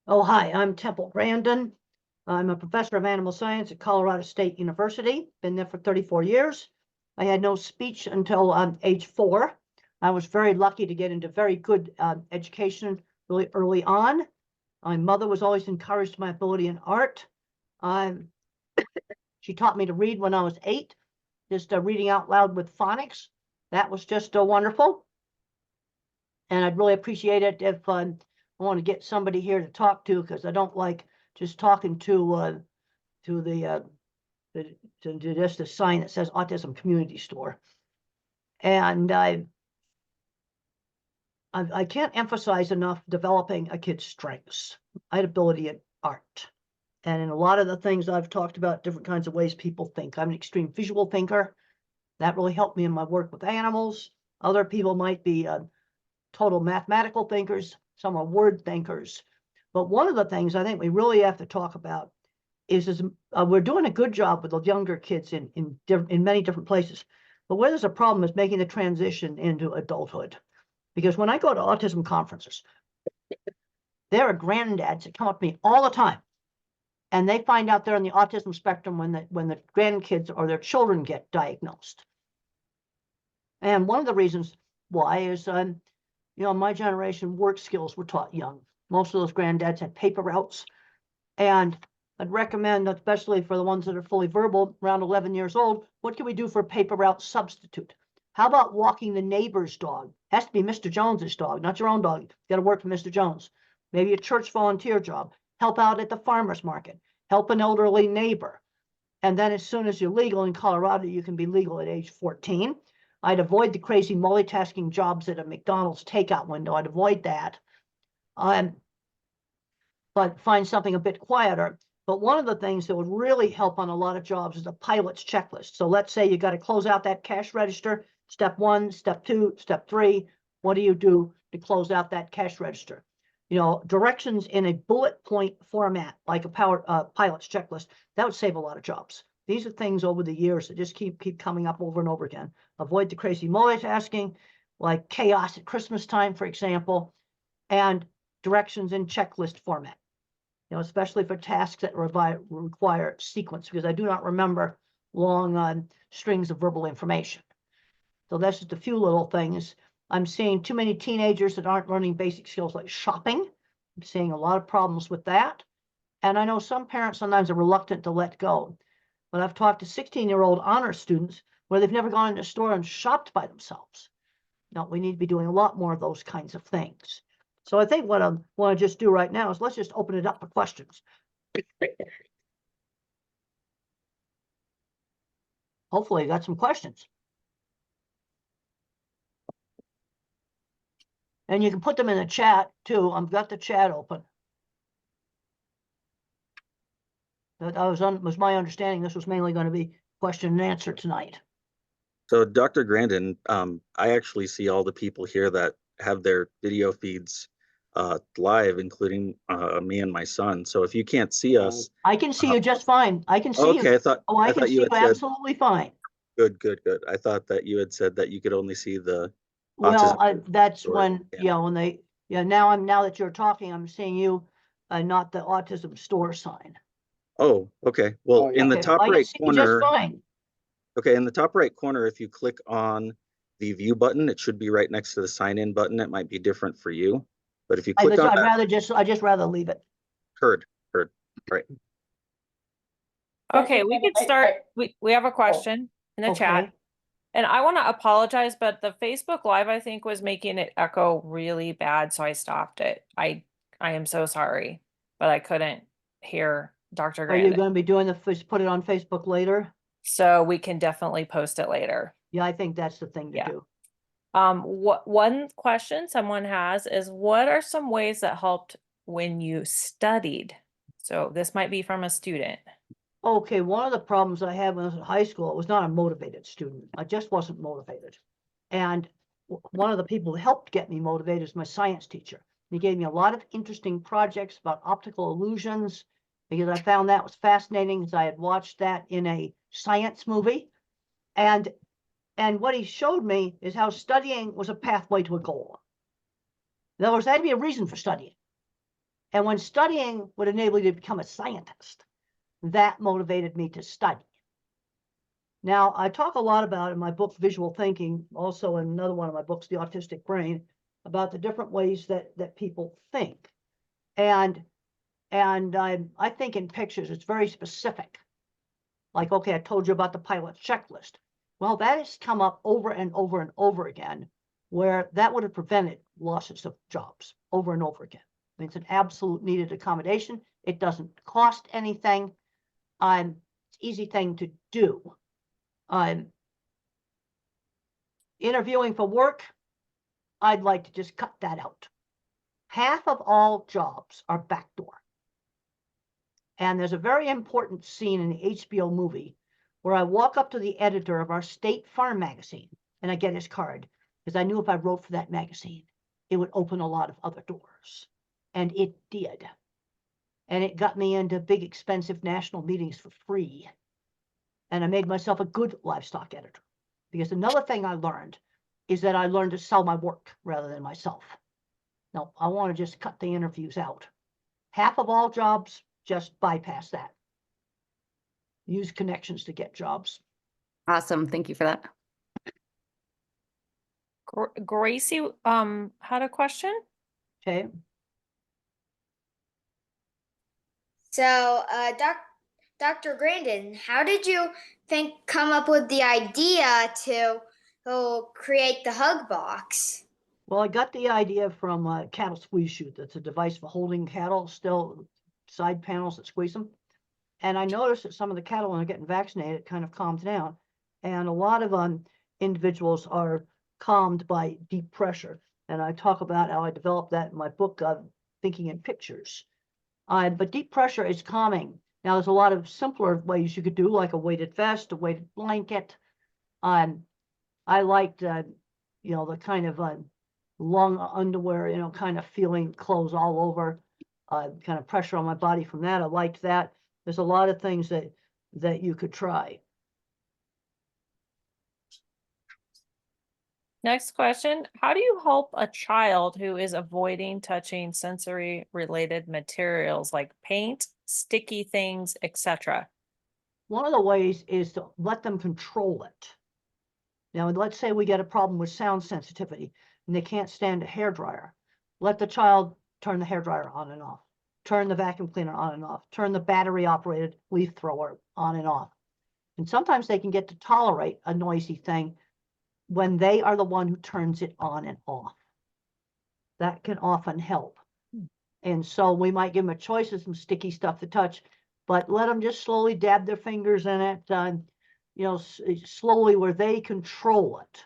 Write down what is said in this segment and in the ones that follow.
Oh, hi, I'm Temple Grandin. I'm a professor of animal science at Colorado State University. Been there for 34 years. I had no speech until age 4. I was very lucky to get into very good education really early on. My mother was always encouraged my ability in art. She taught me to read when I was 8, just reading out loud with phonics. That was just wonderful. And I'd really appreciate it if I want to get somebody here to talk to, because I don't like just talking to just a sign that says Autism Community Store. And I can't emphasize enough developing a kid's strengths. I had ability in art. And in a lot of the things I've talked about, different kinds of ways people think. I'm an extreme visual thinker. That really helped me in my work with animals. Other people might be total mathematical thinkers. Some are word thinkers. But one of the things I think we really have to talk about is we're doing a good job with the younger kids in many different places. But where there's a problem is making the transition into adulthood. Because when I go to autism conferences, there are granddads that come up to me all the time. And they find out they're on the autism spectrum when the grandkids or their children get diagnosed. And one of the reasons why is, my generation, work skills were taught young. Most of those granddads had paper routes. And I'd recommend, especially for the ones that are fully verbal, around 11 years old, what can we do for a paper route substitute? How about walking the neighbor's dog? Has to be Mr. Jones's dog, not your own dog. You got to work for Mr. Jones. Maybe a church volunteer job. Help out at the farmer's market. Help an elderly neighbor. And then as soon as you're legal in Colorado, you can be legal at age 14. I'd avoid the crazy multitasking jobs at a McDonald's takeout window. I'd avoid that. But find something a bit quieter. But one of the things that would really help on a lot of jobs is a pilot's checklist. So let's say you got to close out that cash register. Step 1, step 2, step 3. What do you do to close out that cash register? Directions in a bullet point format, like a pilot's checklist, that would save a lot of jobs. These are things over the years that just keep coming up over and over again. Avoid the crazy multitasking, like chaos at Christmas time, for example, and directions in checklist format. Especially for tasks that require sequence, because I do not remember long strings of verbal information. So that's just a few little things. I'm seeing too many teenagers that aren't learning basic skills like shopping. I'm seeing a lot of problems with that. And I know some parents sometimes are reluctant to let go. But I've talked to 16-year-old honor students where they've never gone into a store and shopped by themselves. Now, we need to be doing a lot more of those kinds of things. So I think what I want to just do right now is let's just open it up for questions. Hopefully you got some questions. And you can put them in the chat too. I've got the chat open. That was my understanding this was mainly going to be question and answer tonight. So Dr. Grandin, I actually see all the people here that have their video feeds live, including me and my son. So if you can't see us, I can see you just fine. I can see you. Okay, I thought I can see you absolutely fine. Good. I thought that you had said that you could only see the. Well, that's when now that you're talking, I'm seeing you, not the autism store sign. Oh, okay. Well, in the top right corner. Just fine. Okay, in the top right corner, if you click on the view button, it should be right next to the sign in button. It might be different for you, but if you click on that, I just rather leave it. Heard. Right. Okay, we could start. We have a question in the chat. And I want to apologize, but the Facebook Live, I think, was making it echo really bad, so I stopped it. I am so sorry, but I couldn't hear Dr. Grandin. Are you going to be doing put it on Facebook later? So we can definitely post it later. Yeah, I think that's the thing to do. One question someone has is, what are some ways that helped when you studied? So this might be from a student. Okay, one of the problems I had when I was in high school, I was not a motivated student. I just wasn't motivated. And one of the people who helped get me motivated is my science teacher. He gave me a lot of interesting projects about optical illusions, because I found that was fascinating, because I had watched that in a science movie. And what he showed me is how studying was a pathway to a goal. In other words, there had to be a reason for studying. And when studying would enable you to become a scientist, that motivated me to study. Now, I talk a lot about in my book, Visual Thinking, also in another one of my books, The Autistic Brain, about the different ways that people think. And I think in pictures, it's very specific. Like, okay, I told you about the pilot's checklist. Well, that has come up over and over and over again, where that would have prevented losses of jobs over and over again. I mean, it's an absolute needed accommodation. It doesn't cost anything. It's an easy thing to do. Interviewing for work, I'd like to just cut that out. Half of all jobs are backdoor. And there's a very important scene in the HBO movie where I walk up to the editor of our State Farm magazine and I get his card because I knew if I wrote for that magazine, it would open a lot of other doors. And it did. And it got me into big, expensive national meetings for free. And I made myself a good livestock editor. Because another thing I learned is that I learned to sell my work rather than myself. Now, I want to just cut the interviews out. Half of all jobs, just bypass that. Use connections to get jobs. Awesome. Thank you for that. Gracie had a question. Okay. So, Dr. Grandin, how did you come up with the idea to create the hug box? Well, I got the idea from a cattle squeeze chute. That's a device for holding cattle, still side panels that squeeze them. And I noticed that some of the cattle, when they're getting vaccinated, kind of calms down. And a lot of individuals are calmed by deep pressure. And I talk about how I developed that in my book, Thinking in Pictures. But deep pressure is calming. Now, there's a lot of simpler ways you could do, like a weighted vest, a weighted blanket. I liked, the kind of long underwear, kind of feeling clothes all over, kind of pressure on my body from that. I liked that. There's a lot of things that you could try. Next question. How do you help a child who is avoiding touching sensory related materials like paint, sticky things, etc.? One of the ways is to let them control it. Now, let's say we get a problem with sound sensitivity and they can't stand a hairdryer. Let the child turn the hairdryer on and off, turn the vacuum cleaner on and off, turn the battery operated leaf thrower on and off. And sometimes they can get to tolerate a noisy thing when they are the one who turns it on and off. That can often help. And so we might give them a choice of some sticky stuff to touch, but let them just slowly dab their fingers in it, slowly where they control it.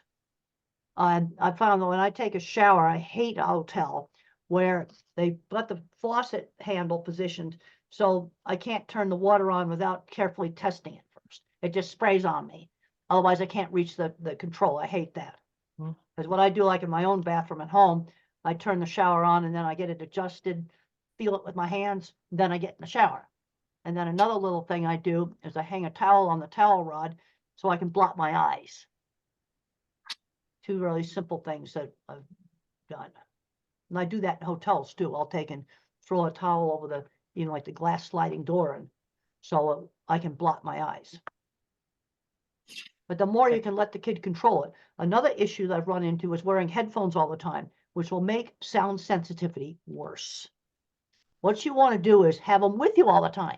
I found that when I take a shower, I hate a hotel where they got the faucet handle positioned so I can't turn the water on without carefully testing it first. It just sprays on me. Otherwise, I can't reach the control. I hate that. Because what I do, like in my own bathroom at home, I turn the shower on and then I get it adjusted, feel it with my hands, then I get in the shower. And then another little thing I do is I hang a towel on the towel rod so I can blot my eyes. Two really simple things that I've done. And I do that in hotels too. I'll take and throw a towel over the, like the glass sliding door, and so I can blot my eyes. But the more you can let the kid control it. Another issue that I've run into is wearing headphones all the time, which will make sound sensitivity worse. What you want to do is have them with you all the time.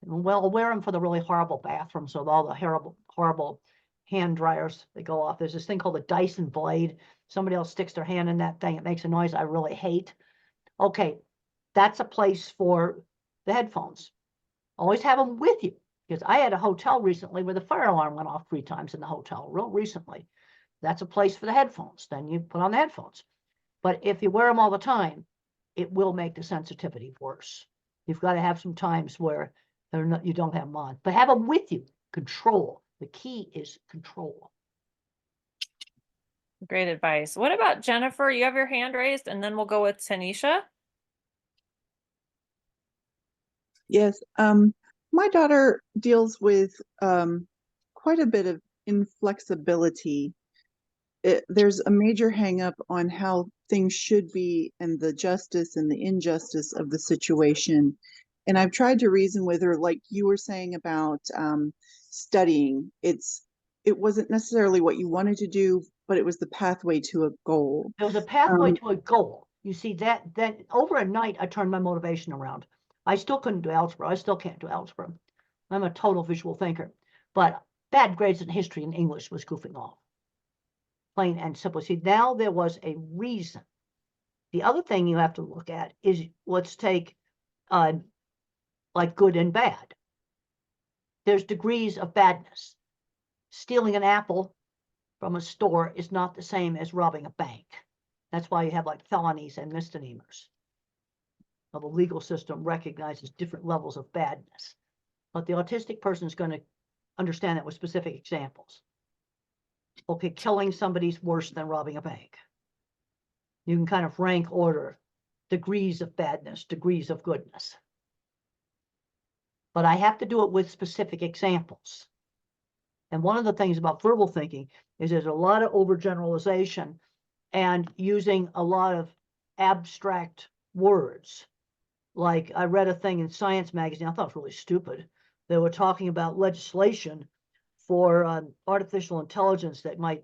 Well, wear them for the really horrible bathrooms with all the horrible hand dryers that go off. There's this thing called a Dyson blade. Somebody else sticks their hand in that thing. It makes a noise I really hate. Okay, that's a place for the headphones. Always have them with you. Because I had a hotel recently where the fire alarm went off 3 times in the hotel, real recently. That's a place for the headphones. Then you put on the headphones. But if you wear them all the time, it will make the sensitivity worse. You've got to have some times where you don't have them on. But have them with you. Control. The key is control. Great advice. What about Jennifer? You have your hand raised, and then we'll go with Tanisha. Yes. My daughter deals with quite a bit of inflexibility. There's a major hang up on how things should be and the justice and the injustice of the situation. And I've tried to reason with her, like you were saying about studying. It wasn't necessarily what you wanted to do, but it was the pathway to a goal. There was a pathway to a goal. You see that over a night, I turned my motivation around. I still couldn't do algebra. I still can't do algebra. I'm a total visual thinker, but bad grades in history and English was goofing off. Plain and simple. See, now there was a reason. The other thing you have to look at is, let's take like good and bad. There's degrees of badness. Stealing an apple from a store is not the same as robbing a bank. That's why you have like felonies and misdemeanors. Well, the legal system recognizes different levels of badness, but the autistic person is going to understand that with specific examples. Okay, killing somebody's worse than robbing a bank. You can kind of rank order degrees of badness, degrees of goodness. But I have to do it with specific examples. And one of the things about verbal thinking is there's a lot of overgeneralization and using a lot of abstract words. Like I read a thing in Science magazine, I thought it was really stupid. They were talking about legislation for artificial intelligence that might,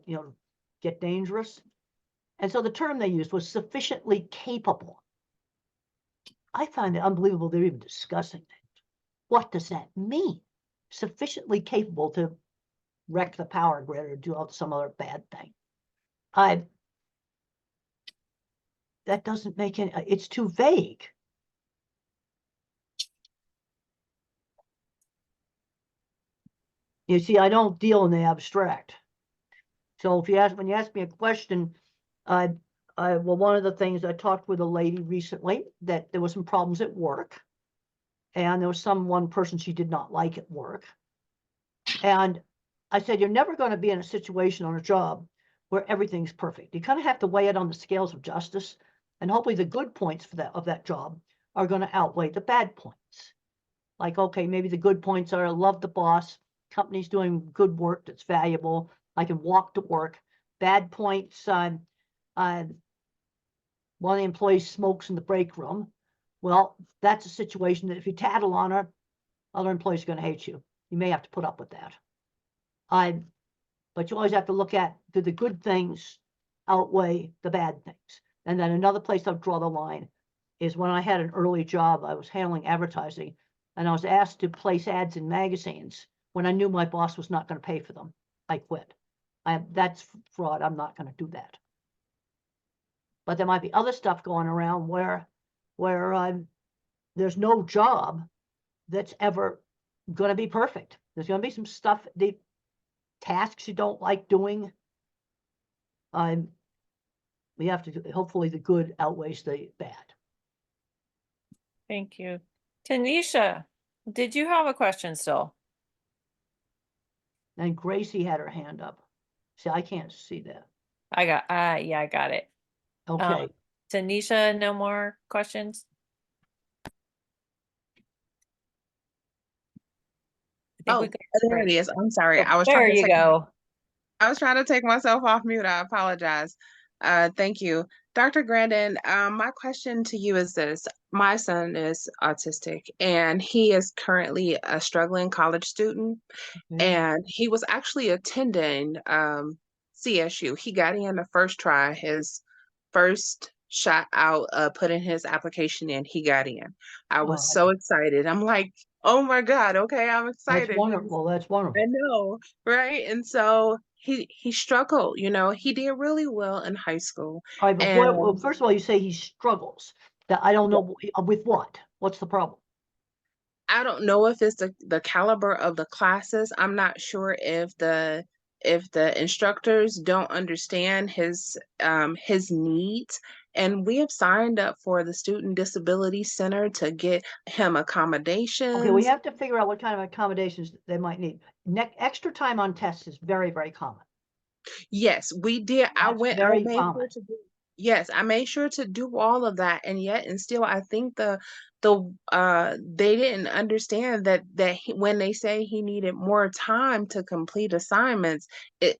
get dangerous. And so the term they used was sufficiently capable. I find it unbelievable they're even discussing it. What does that mean? Sufficiently capable to wreck the power grid or do some other bad thing. That doesn't make any, it's too vague. You see, I don't deal in the abstract. So when you ask me a question, well, one of the things I talked with a lady recently that there was some problems at work, and there was one person she did not like at work. And I said, you're never going to be in a situation on a job where everything's perfect. You kind of have to weigh it on the scales of justice, and hopefully the good points of that job are going to outweigh the bad points. Like, okay, maybe the good points are, I love the boss, company's doing good work that's valuable, I can walk to work. Bad points, one of the employees smokes in the break room. Well, that's a situation that if you tattle on her, other employees are going to hate you. You may have to put up with that. But you always have to look at, do the good things outweigh the bad things? And then another place I'll draw the line is when I had an early job, I was handling advertising, and I was asked to place ads in magazines when I knew my boss was not going to pay for them. I quit. That's fraud. I'm not going to do that. But there might be other stuff going around where there's no job that's ever going to be perfect. There's going to be some stuff, the tasks you don't like doing. We have to, hopefully the good outweighs the bad. Thank you. Tanisha, did you have a question still? And Gracie had her hand up. See, I can't see that. Yeah, I got it. Okay. Tanisha, no more questions? I think we got there it is. I'm sorry. Oh, there you go. I was trying to take myself off mute. I apologize. Thank you. Dr. Grandin, my question to you is this. My son is autistic and he is currently a struggling college student. And he was actually attending CSU. He got in the first try, his first shot out, putting his application in, he got in. I was so excited. I'm like, oh my God, okay, I'm excited. That's wonderful. That's wonderful. I know, right? And so he struggled, he did really well in high school. All right, but well, first of all, you say he struggles. That I don't know with what? What's the problem? I don't know if it's the caliber of the classes. I'm not sure if the instructors don't understand his needs. And we have signed up for the Student Disability Center to get him accommodations. Okay, we have to figure out what kind of accommodations they might need. Extra time on tests is very, very common. Yes, we did. I That's went. very I made common. sure to do. Yes, I made sure to do all of that, and yet and still I think they didn't understand that when they say he needed more time to complete assignments,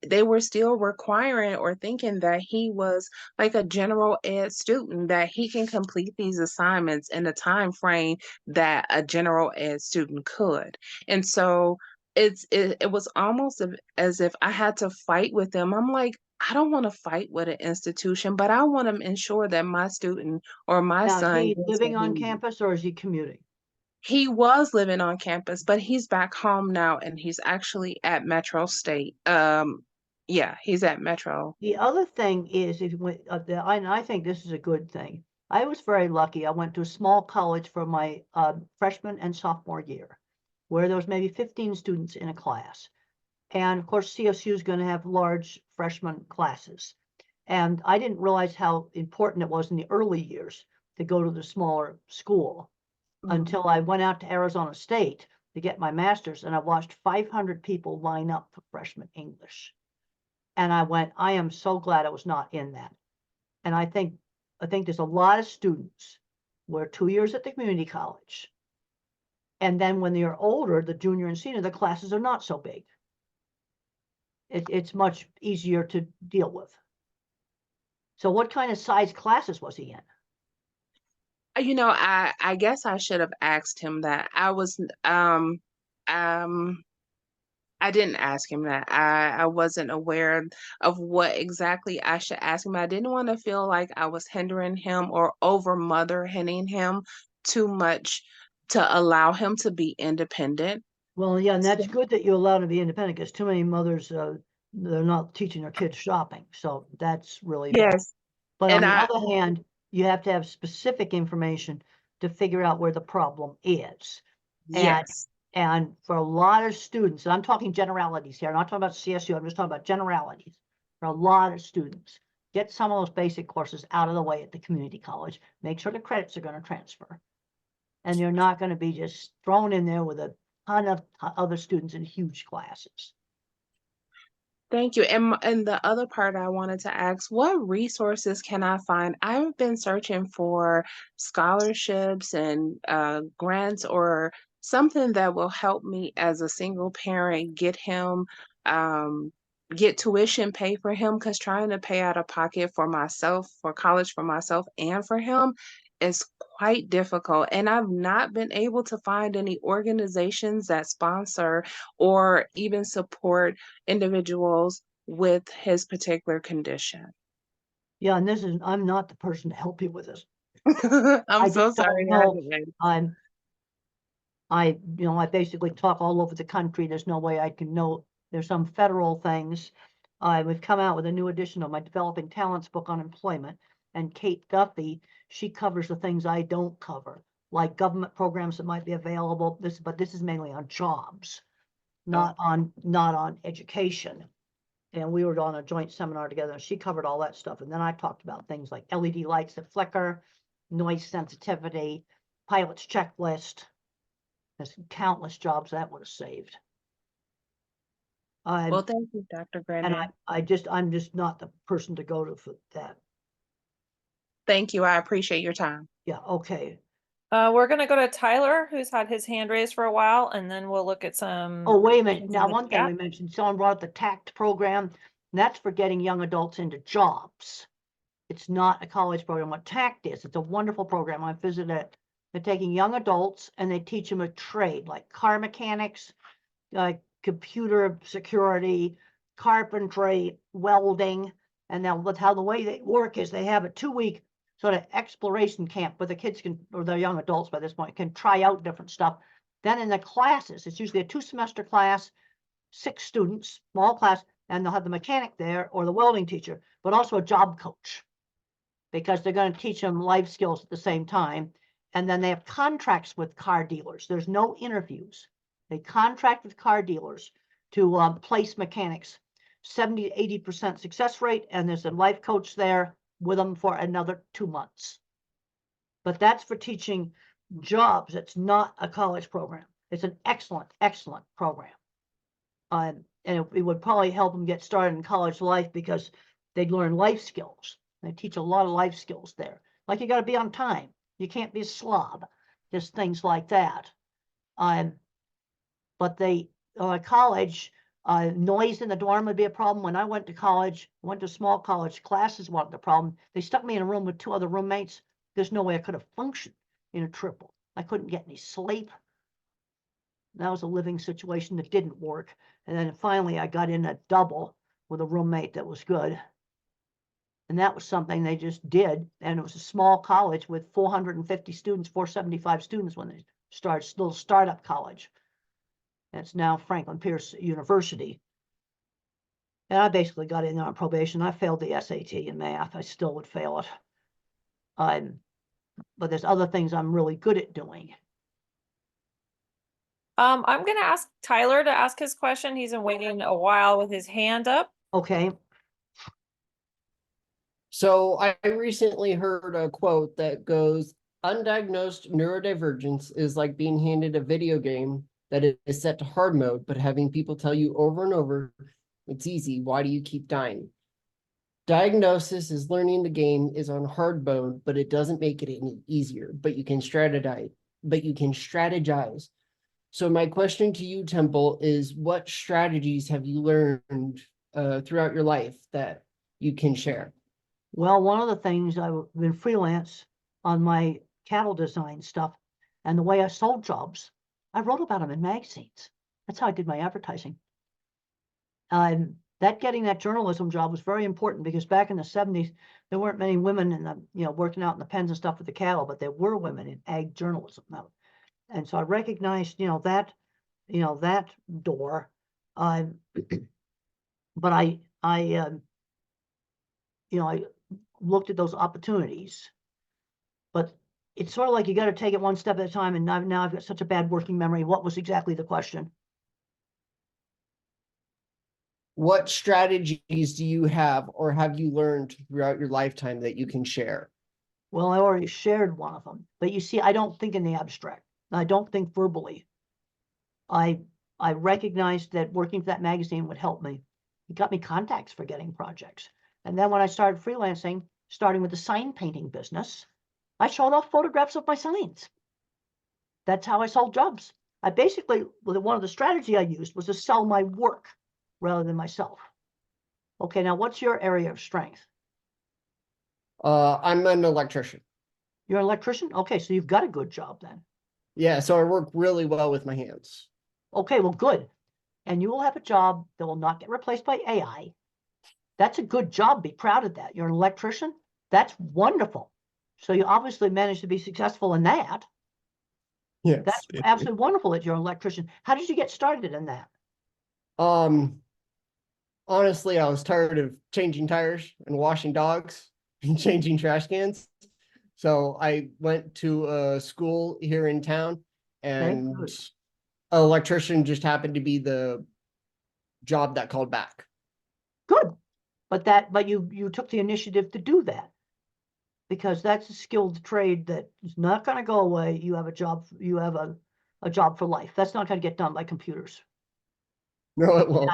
they were still requiring or thinking that he was like a general ed student, that he can complete these assignments in a time frame that a general ed student could. And so it was almost as if I had to fight with them. I'm like, I don't want to fight with an institution, but I want to ensure that my student or my Now, is son he gets living what he on needs. campus or is he commuting? He was living on campus, but he's back home now and he's actually at Metro State. Yeah, he's at Metro. The other thing is, if you went, and I think this is a good thing. I was very lucky. I went to a small college for my freshman and sophomore year, where there was maybe 15 students in a class. And of course, CSU is going to have large freshman classes. And I didn't realize how important it was in the early years to go to the smaller school until I went out to Arizona State to get my master's, and I watched 500 people line up for freshman English. And I went, I am so glad I was not in that. And I think there's a lot of students where 2 years at the community college, and then when they're older, the junior and senior, the classes are not so big. It's much easier to deal with. So what kind of size classes was he in? You know, I guess I should have asked him that. I didn't ask him that. I wasn't aware of what exactly I should ask him. I didn't want to feel like I was hindering him or over mother-henning him too much to allow him to be independent. Well, yeah, and that's good that you allow them to be independent, because too many mothers, they're not teaching their kids shopping. So that's really bad. Yes. But on And the other hand, you have to have specific information to figure out where the problem is. yes. And for a lot of students, and I'm talking generalities here, I'm not talking about CSU, I'm just talking about generalities. For a lot of students, get some of those basic courses out of the way at the community college. Make sure the credits are going to transfer. And you're not going to be just thrown in there with a ton of other students in huge classes. Thank you. And the other part I wanted to ask, what resources can I find? I've been searching for scholarships and grants or something that will help me as a single parent get him, get tuition paid for him, because trying to pay out of pocket for myself, for college for myself and for him is quite difficult. And I've not been able to find any organizations that sponsor or even support individuals with his particular condition. Yeah, and I'm not the person to help you with this. I'm I so just don't sorry. know. I basically talk all over the country. There's no way I can know. There's some federal things. We've come out with a new edition of my Developing Talents book on employment, and Kate Duffy, she covers the things I don't cover, like government programs that might be available. But this is mainly on jobs, not on education. And we were on a joint seminar together, and she covered all that stuff. And then I talked about things like LED lights that flicker, noise sensitivity, pilot's checklist. There's countless jobs that would have saved. Well, thank you, Dr. And Grandin. I'm just not the person to go to for that. Thank you. I appreciate your time. Yeah, okay. We're gonna go to Tyler, who's had his hand raised for a while, and then we'll look at some. Oh, wait a minute. questions Now, in the one thing chat. we mentioned, someone brought up the TACT program, and that's for getting young adults into jobs. It's not a college program. What TACT is, it's a wonderful program. I visited it. They're taking young adults and they teach them a trade, like car mechanics, computer security, carpentry, welding. And now with how the way they work is they have a 2-week sort of exploration camp where the kids can, or the young adults by this point, can try out different stuff. Then in the classes, it's usually a 2-semester class, 6 students, small class, and they'll have the mechanic there or the welding teacher, but also a job coach, because they're going to teach them life skills at the same time. And then they have contracts with car dealers. There's no interviews. They contract with car dealers to place mechanics. 70 to 80% success rate, and there's a life coach there with them for another 2 months. But that's for teaching jobs. It's not a college program. It's an excellent, excellent program. And it would probably help them get started in college life, because they'd learn life skills. They teach a lot of life skills there. Like you got to be on time. You can't be a slob. Just things like that. But they, college, noise in the dorm would be a problem. When I went to college, went to small college, classes wasn't the problem. They stuck me in a room with 2 other roommates. There's no way I could have functioned in a triple. I couldn't get any sleep. That was a living situation that didn't work. And then finally I got in a double with a roommate that was good. And that was something they just did. And it was a small college with 450 students, 475 students when they started, little startup college. It's now Franklin Pierce University. And I basically got in there on probation. I failed the SAT in math. I still would fail it. But there's other things I'm really good at doing. I'm gonna ask Tyler to ask his question. He's been waiting a while with his hand up. Okay. So I recently heard a quote that goes, undiagnosed neurodivergence is like being handed a video game that is set to hard mode, but having people tell you over and over, it's easy, why do you keep dying? Diagnosis is learning the game is on hard mode, but it doesn't make it any easier, but you can strategize. So my question to you, Temple, is what strategies have you learned throughout your life that you can share? Well, one of the things I've been freelance on my cattle design stuff and the way I sold jobs, I wrote about them in magazines. That's how I did my advertising. That getting that journalism job was very important because back in the 70s, there weren't many women in the, working out in the pens and stuff with the cattle, but there were women in ag journalism. And so I recognized, that door. But I looked at those opportunities. But it's sort of like you got to take it one step at a time. And now I've got such a bad working memory. What was exactly the question? What strategies do you have or have you learned throughout your lifetime that you can share? Well, I already shared one of them. But you see, I don't think in the abstract. I don't think verbally. I recognized that working for that magazine would help me. It got me contacts for getting projects. And then when I started freelancing, starting with the sign painting business, I showed off photographs of my signs. That's how I sold jobs. I basically, one of the strategy I used was to sell my work rather than myself. Okay, now what's your area of strength? I'm an electrician. You're an electrician? Okay, so you've got a good job then. Yeah, so I work really well with my hands. Okay, well, good. And you will have a job that will not get replaced by AI. That's a good job. Be proud of that. You're an electrician. That's wonderful. So you obviously managed to be successful in that. Yes. That's absolutely wonderful that you're an electrician. How did you get started in that? Honestly, I was tired of changing tires and washing dogs and changing trash cans. So I went to a school here in town, and good. an electrician just happened to be the job that called back. Good. But you took the initiative to do that because that's a skilled trade that is not going to go away. You have a job, a job for life. That's not going to get done by computers. No, it won't.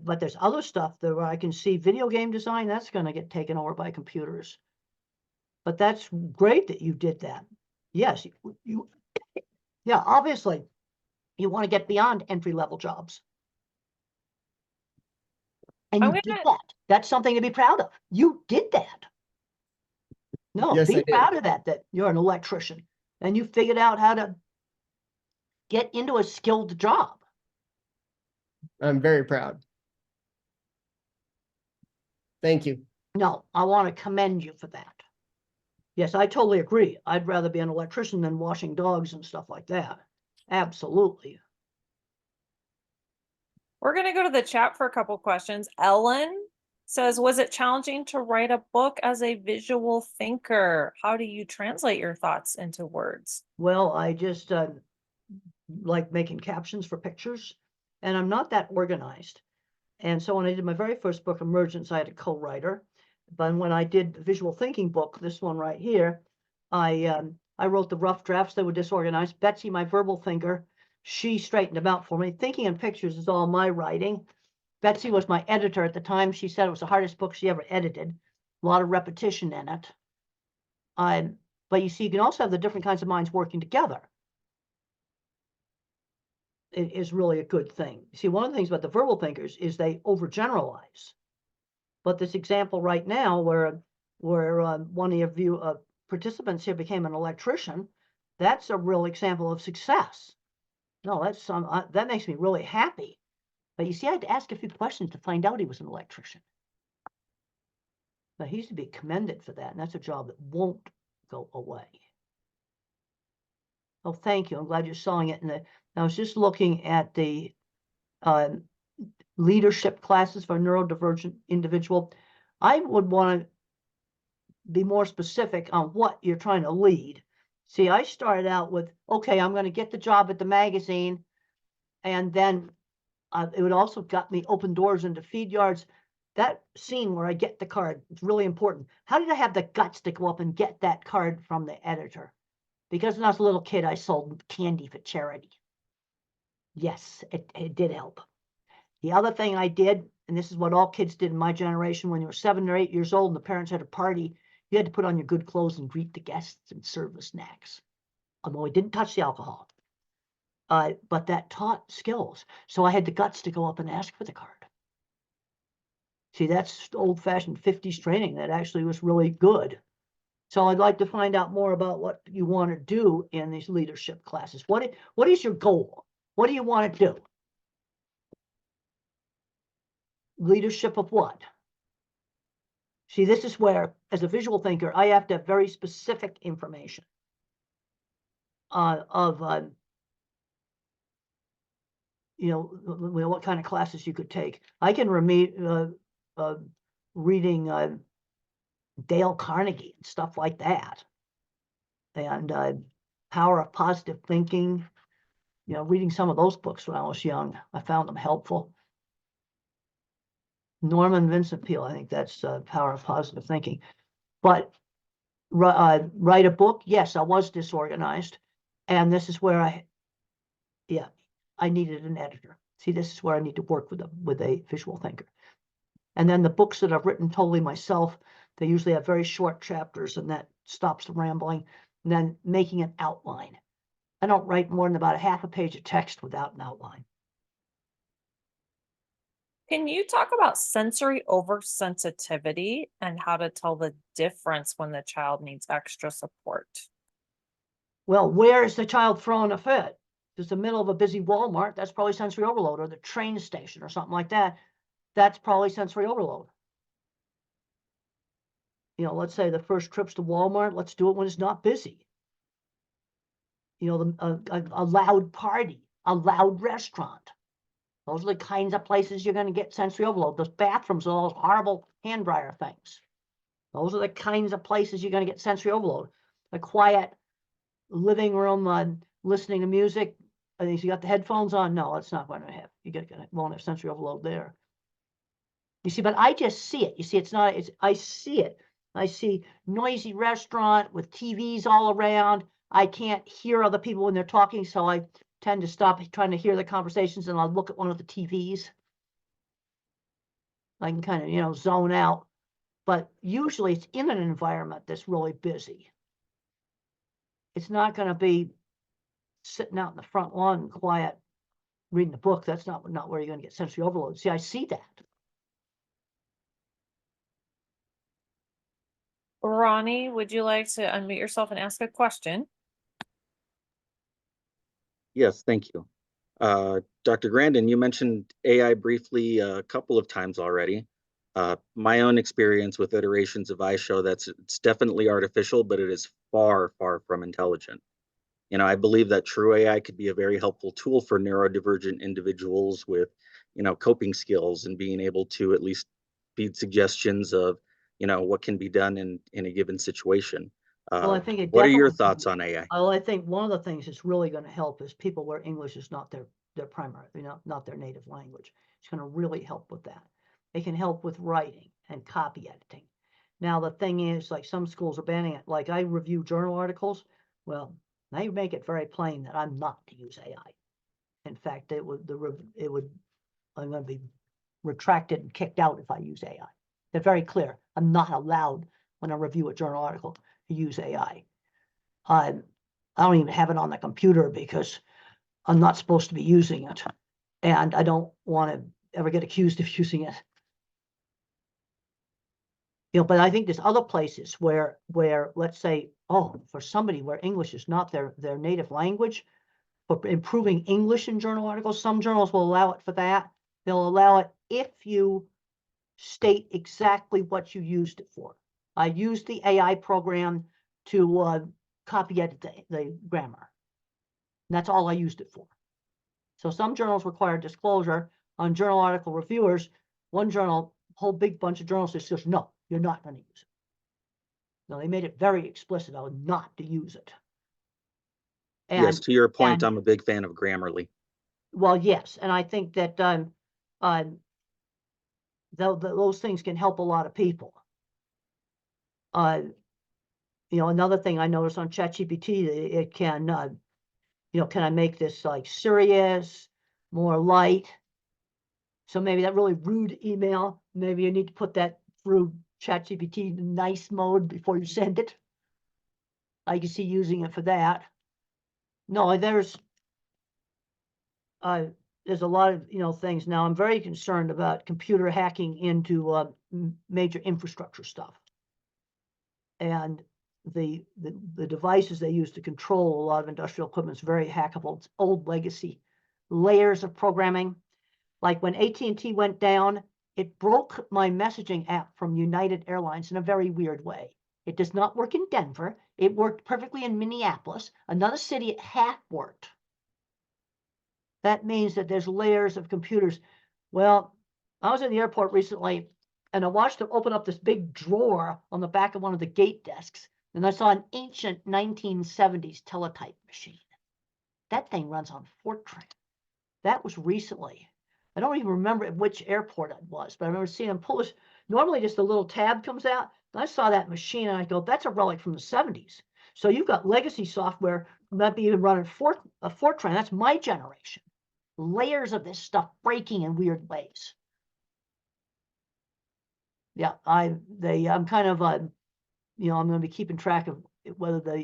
But there's other stuff that where I can see video game design, that's going to get taken over by computers. But that's great that you did that. Yes, yeah, obviously you want to get beyond entry-level jobs. And you did that. That's something to be proud of. You did that. No, Yes, be proud of that you're an electrician and you figured out how to get into a skilled job. I'm very proud. Thank you. No, I want to commend you for that. Yes, I totally agree. I'd rather be an electrician than washing dogs and stuff like that. Absolutely. We're going to go to the chat for a couple questions. Ellen says, was it challenging to write a book as a visual thinker? How do you translate your thoughts into words? Well, I just like making captions for pictures, and I'm not that organized. And so when I did my very first book, Emergence, I had a co-writer. But when I did the visual thinking book, this one right here, I wrote the rough drafts that were disorganized. Betsy, my verbal thinker, she straightened them out for me. Thinking in Pictures is all my writing. Betsy was my editor at the time. She said it was the hardest book she ever edited. a lot of repetition in it. But you see, you can also have the different kinds of minds working together. It is really a good thing. See, one of the things about the verbal thinkers is they overgeneralize. But this example right now, where one of you participants here became an electrician, that's a real example of success. No, that's that makes me really happy. But you see, I had to ask a few questions to find out he was an electrician. But he's to be commended for that, and that's a job that won't go away. Oh, thank you. I'm glad you're selling it. I was just looking at the leadership classes for a neurodivergent individual. I would want to be more specific on what you're trying to lead. See, I started out with, okay, I'm going to get the job at the magazine, and then it would also got me open doors into feed yards. That scene where I get the card, it's really important. How did I have the guts to go up and get that card from the editor? Because when I was a little kid, I sold candy for charity. Yes, it did help. The other thing I did, and this is what all kids did in my generation, when you were 7 or 8 years old and the parents had a party, you had to put on your good clothes and greet the guests and serve the snacks. Although we didn't touch the alcohol. But that taught skills. So I had the guts to go up and ask for the card. See, that's old-fashioned 50s training that actually was really good. So I'd like to find out more about what you want to do in these leadership classes. What is your goal? What do you want to do? Leadership of what? See, this is where, as a visual thinker, I have to have very specific information what kind of classes you could take. I can reading Dale Carnegie and stuff like that, and Power of Positive Thinking. Reading some of those books when I was young, I found them helpful. Norman Vincent Peale, I think that's Power of Positive Thinking. But write a book, yes, I was disorganized, and this is where I needed an editor. See, this is where I need to work with a visual thinker. And then the books that I've written totally myself, they usually have very short chapters, and that stops the rambling. And then making an outline. I don't write more than about a half a page of text without an outline. Can you talk about sensory oversensitivity and how to tell the difference when the child needs extra support? Well, where is the child throwing a fit? If it's the middle of a busy Walmart, that's probably sensory overload, or the train station or something like that. That's probably sensory overload. Let's say the first trips to Walmart, let's do it when it's not busy. A loud party, a loud restaurant. Those are the kinds of places you're going to get sensory overload. Those bathrooms are those horrible hand dryer things. Those are the kinds of places you're going to get sensory overload. A quiet living room, listening to music. I think you got the headphones on. No, that's not going to have. Won't have sensory overload there. You see, but I just see it. You see, I see it. I see noisy restaurant with TVs all around. I can't hear other people when they're talking, so I tend to stop trying to hear the conversations, and I'll look at one of the TVs. I can kind of, zone out. But usually it's in an environment that's really busy. It's not going to be sitting out in the front lawn quiet, reading a book. That's not where you're going to get sensory overload. See, I see that. Ronnie, would you like to unmute yourself and ask a question? Yes, thank you. Dr. Grandin, you mentioned AI briefly a couple of times already. My own experience with iterations of I show it's definitely artificial, but it is far, far from intelligent. I believe that true AI could be a very helpful tool for neurodivergent individuals with, coping skills and being able to at least feed suggestions of, what can be done in a given situation. Well, I think it What are your definitely- thoughts on AI? Well, I think one of the things that's really going to help is people where English is not their primary, not their native language. It's going to really help with that. It can help with writing and copy editing. Now, the thing is, like some schools are banning it. Like I review journal articles. Well, they make it very plain that I'm not to use AI. In fact, I'm going to be retracted and kicked out if I use AI. They're very clear. I'm not allowed when I review a journal article to use AI. I don't even have it on the computer because I'm not supposed to be using it. And I don't want to ever get accused of using it. But I think there's other places where let's say, for somebody where English is not their native language, for improving English in journal articles, some journals will allow it for that. They'll allow it if you state exactly what you used it for. I used the AI program to copy edit the grammar. And that's all I used it for. So some journals require disclosure. On journal article reviewers, one journal, whole big bunch of journals just says, no, you're not going to use it. No, they made it very explicit. I was not to use it. And, yes, to your point, and- I'm a big fan of Grammarly. well, yes, and I think that those things can help a lot of people. Another thing I noticed on ChatGPT, it can, can I make this like serious, more light? So maybe that really rude email, maybe you need to put that through ChatGPT nice mode before you send it. I can see using it for that. No, there's a lot of things. Now I'm very concerned about computer hacking into major infrastructure stuff, and the devices they use to control a lot of industrial equipment is very hackable. It's old legacy layers of programming. Like when AT&T went down, it broke my messaging app from United Airlines in a very weird way. It does not work in Denver. It worked perfectly in Minneapolis. Another city it half worked. That means that there's layers of computers. Well, I was in the airport recently and I watched them open up this big drawer on the back of one of the gate desks. And I saw an ancient 1970s teletype machine. That thing runs on Fortran. That was recently. I don't even remember at which airport it was, but I remember seeing them pull this. Normally just a little tab comes out. And I saw that machine and I go, that's a relic from the 70s. So you've got legacy software, might be even running Fortran. That's my generation. Layers of this stuff breaking in weird ways. Yeah, I'm kind of I'm going to be keeping track of whether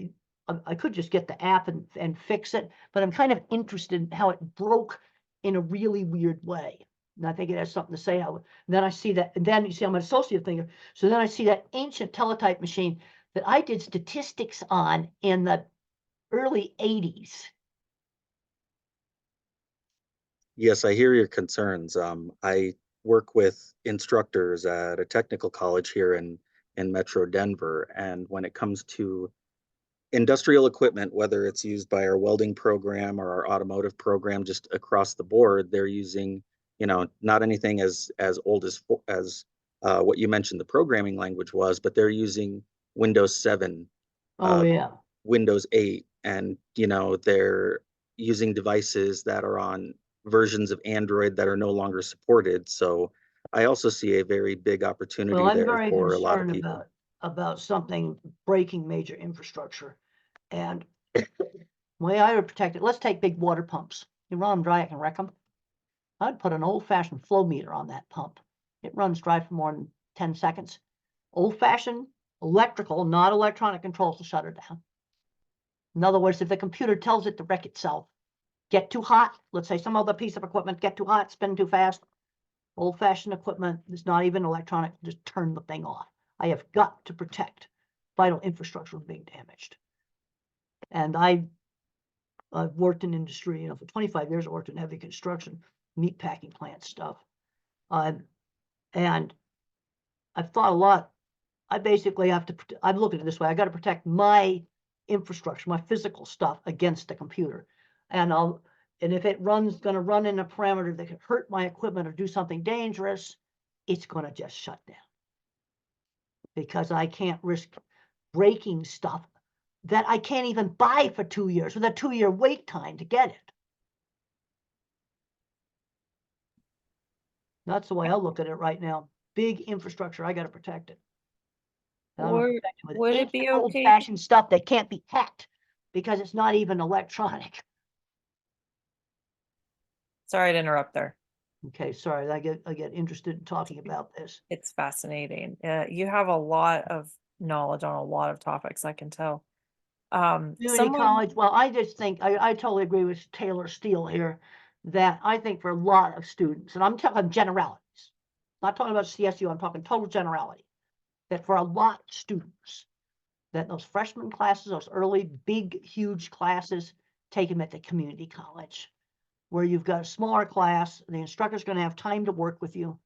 I could just get the app and fix it, but I'm kind of interested in how it broke in a really weird way. And I think it has something to say how. And then I see that, and then you see I'm an associate thinker. So then I see that ancient teletype machine that I did statistics on in the early 80s. Yes, I hear your concerns. I work with instructors at a technical college here in Metro Denver, and when it comes to industrial equipment, whether it's used by our welding program or our automotive program, just across the board, they're using, not anything as old as what you mentioned the programming language was, but they're using Windows 7, Yeah. Windows 8, and they're using devices that are on versions of Android that are no longer supported. So I also see a very big opportunity Well, I'm there very for a lot of concerned people. about something breaking major infrastructure. And the way I would protect it, let's take big water pumps. You run them dry, it can wreck them. I'd put an old-fashioned flow meter on that pump. It runs dry for more than 10 seconds. Old-fashioned electrical, not electronic controls to shut her down. In other words, if the computer tells it to wreck itself, get too hot, let's say some other piece of equipment, get too hot, spin too fast, old-fashioned equipment is not even electronic, just turn the thing off. I have got to protect vital infrastructure from being damaged. And I've worked in industry, for 25 years, I worked in heavy construction, meat packing plant stuff. And I've thought a lot. I basically have to, I'm looking at it this way. I got to protect my infrastructure, my physical stuff against the computer. And if it going to run in a parameter that could hurt my equipment or do something dangerous, it's going to just shut down. Because I can't risk breaking stuff that I can't even buy for 2 years with a 2-year wait time to get it. That's the way I look at it right now. Big infrastructure, I got to protect it. Would it be okay? Old-fashioned stuff that can't be hacked because it's not even electronic. Sorry to interrupt there. Okay, sorry, I get interested in talking about this. It's fascinating. You have a lot of knowledge on a lot of topics, I can tell. Community Someone, college, well, I just think, I totally agree with Taylor Steele here, that I think for a lot of students, and I'm talking generalities, not talking about CSU, I'm talking total generality, that for a lot of students, that those freshman classes, those early, big, huge classes, take them at the community college, where you've got a smaller class, the instructor's gonna have time to work with you.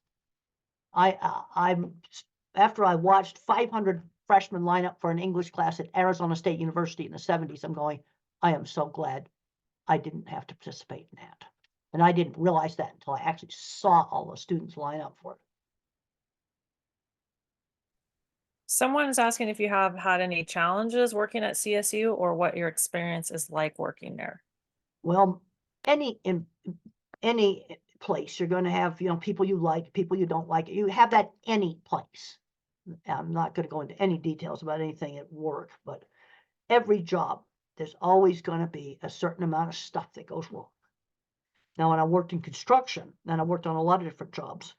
After I watched 500 freshmen line up for an English class at Arizona State University in the 70s, I'm going, I am so glad I didn't have to participate in that. And I didn't realize that until I actually saw all the students line up for it. someone is asking if you have had any challenges working at CSU or what your experience is like working there. Well, in any place, you're going to have, people you like, people you don't like. You have that any place. I'm not going to go into any details about anything at work, but every job, there's always going to be a certain amount of stuff that goes wrong. Now, when I worked in construction, and I worked on a lot of different jobs,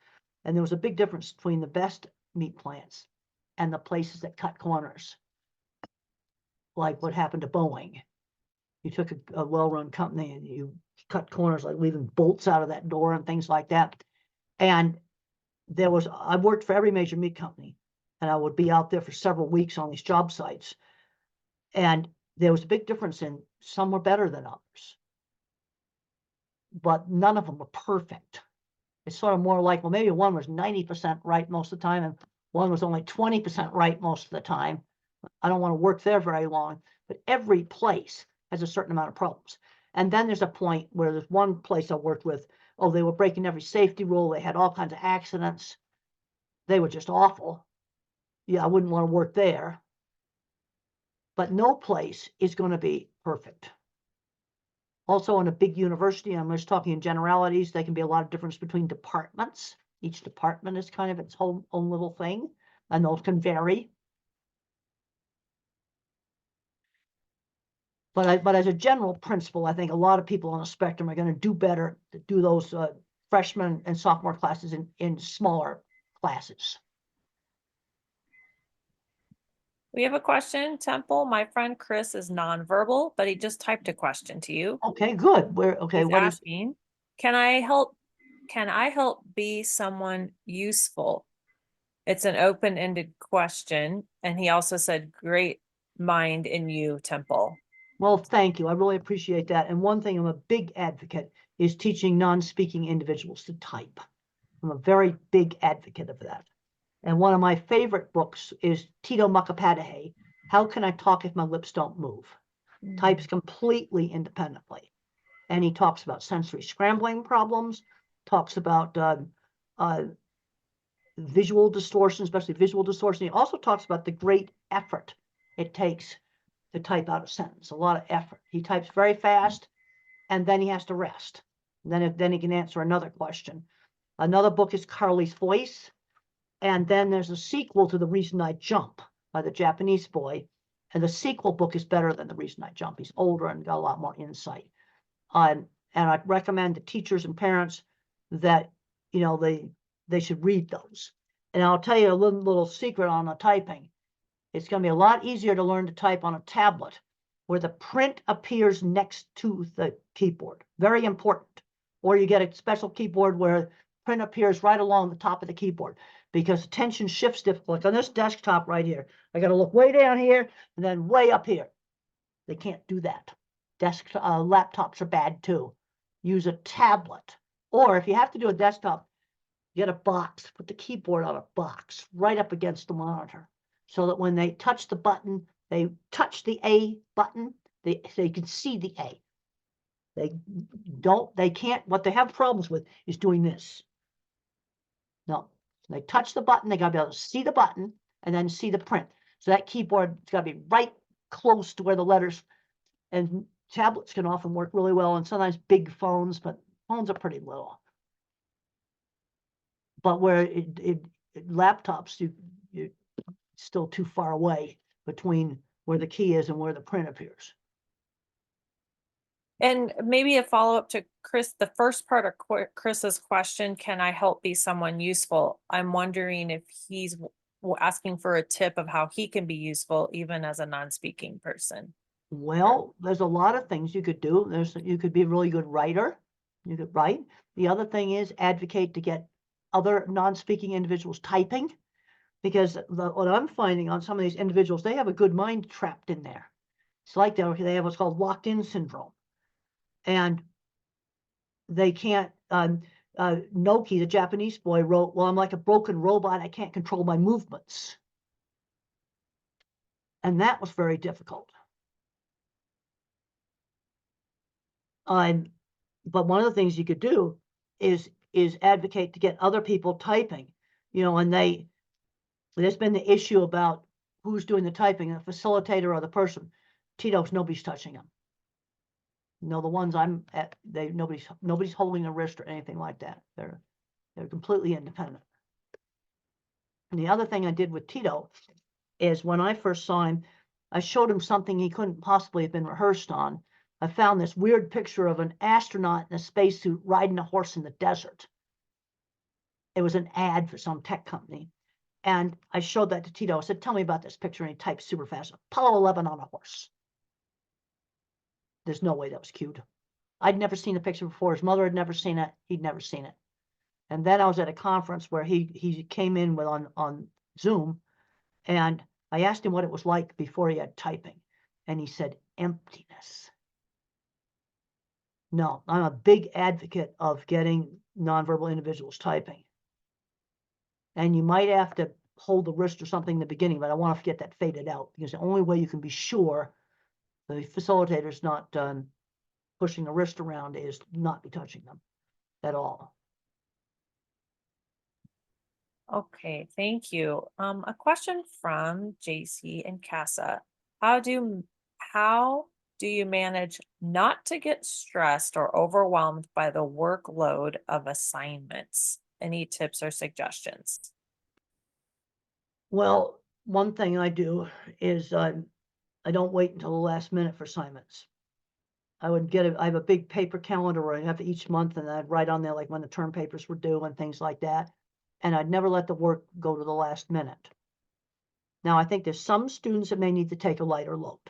and there was a big difference between the best meat plants and the places that cut corners, like what happened to Boeing. You took a well-run company and you cut corners, like leaving bolts out of that door and things like that. And I worked for every major meat company, and I would be out there for several weeks on these job sites. And there was a big difference in some were better than others, but none of them were perfect. It's sort of more like, well, maybe one was 90% right most of the time, and one was only 20% right most of the time. I don't want to work there very long, but every place has a certain amount of problems. And then there's a point where there's one place I worked with, they were breaking every safety rule. They had all kinds of accidents. They were just awful. Yeah, I wouldn't want to work there. But no place is going to be perfect. Also, in a big university, I'm just talking in generalities, there can be a lot of difference between departments. Each department is kind of its own little thing, and those can vary. But as a general principle, I think a lot of people on the spectrum are going to do better to do those freshman and sophomore classes in smaller classes. We have a question, Temple. My friend Chris is nonverbal, but he just typed a question to you. Okay, good. He's What is? asking, can I help be someone useful? It's an open-ended question. And he also said, great mind in you, Temple. Well, thank you. I really appreciate that. And one thing I'm a big advocate is teaching non-speaking individuals to type. I'm a very big advocate of that. And one of my favorite books is Tito Mukhopadhyay, How Can I Talk If My Lips Don't Move? Types completely independently. And he talks about sensory scrambling problems, talks about visual distortion, especially visual distortion. He also talks about the great effort it takes to type out a sentence, a lot of effort. He types very fast, and then he has to rest. And then he can answer another question. Another book is Carly's Voice. And then there's a sequel to The Reason I Jump by the Japanese boy. And the sequel book is better than The Reason I Jump. He's older and got a lot more insight. And I'd recommend to teachers and parents that, they should read those. And I'll tell you a little secret on the typing. It's going to be a lot easier to learn to type on a tablet where the print appears next to the keyboard. Very important. Or you get a special keyboard where print appears right along the top of the keyboard, because attention shifts difficult. Like on this desktop right here, I got to look way down here and then way up here. They can't do that. Laptops are bad too. Use a tablet. Or if you have to do a desktop, get a box, put the keyboard on a box right up against the monitor, so that when they touch the button, they touch the A button, they can see the A. They can't, what they have problems with is doing this. No, they touch the button, they gotta be able to see the button and then see the print. So that keyboard's gotta be right close to where the letters, and tablets can often work really well, and sometimes big phones, but phones are pretty little. But where laptops, you're still too far away between where the key is and where the print appears. And maybe a follow-up to Chris, the first part of Chris's question, can I help be someone useful? I'm wondering if he's asking for a tip of how he can be useful even as a non-speaking person. Well, there's a lot of things you could do. You could be a really good writer. You could write. The other thing is advocate to get other non-speaking individuals typing, because what I'm finding on some of these individuals, they have a good mind trapped in there. It's like they have what's called locked-in syndrome. And they can't, Noki, the Japanese boy, wrote, well, I'm like a broken robot. I can't control my movements. And that was very difficult. But one of the things you could do is advocate to get other people typing, and there's been the issue about who's doing the typing, the facilitator or the person. Tito's, nobody's touching them. The ones I'm at, nobody's holding a wrist or anything like that. They're completely independent. And the other thing I did with Tito is when I first saw him, I showed him something he couldn't possibly have been rehearsed on. I found this weird picture of an astronaut in a spacesuit riding a horse in the desert. It was an ad for some tech company. And I showed that to Tito. I said, tell me about this picture. And he typed super fast. Apollo 11 on a horse. There's no way that was cute. I'd never seen the picture before. His mother had never seen it. He'd never seen it. And then I was at a conference where he came in with on Zoom, and I asked him what it was like before he had typing. And he said, emptiness. No, I'm a big advocate of getting nonverbal individuals typing. And you might have to hold the wrist or something in the beginning, but I want to get that faded out, because the only way you can be sure the facilitator's not pushing the wrist around is not be touching them at all. Okay, thank you. A question from JC and Casa. How do you manage not to get stressed or overwhelmed by the workload of assignments? Any tips or suggestions? Well, one thing I do is I don't wait until the last minute for assignments. I have a big paper calendar where I have each month, and I'd write on there like when the term papers were due and things like that. And I'd never let the work go to the last minute. Now, I think there's some students that may need to take a lighter load.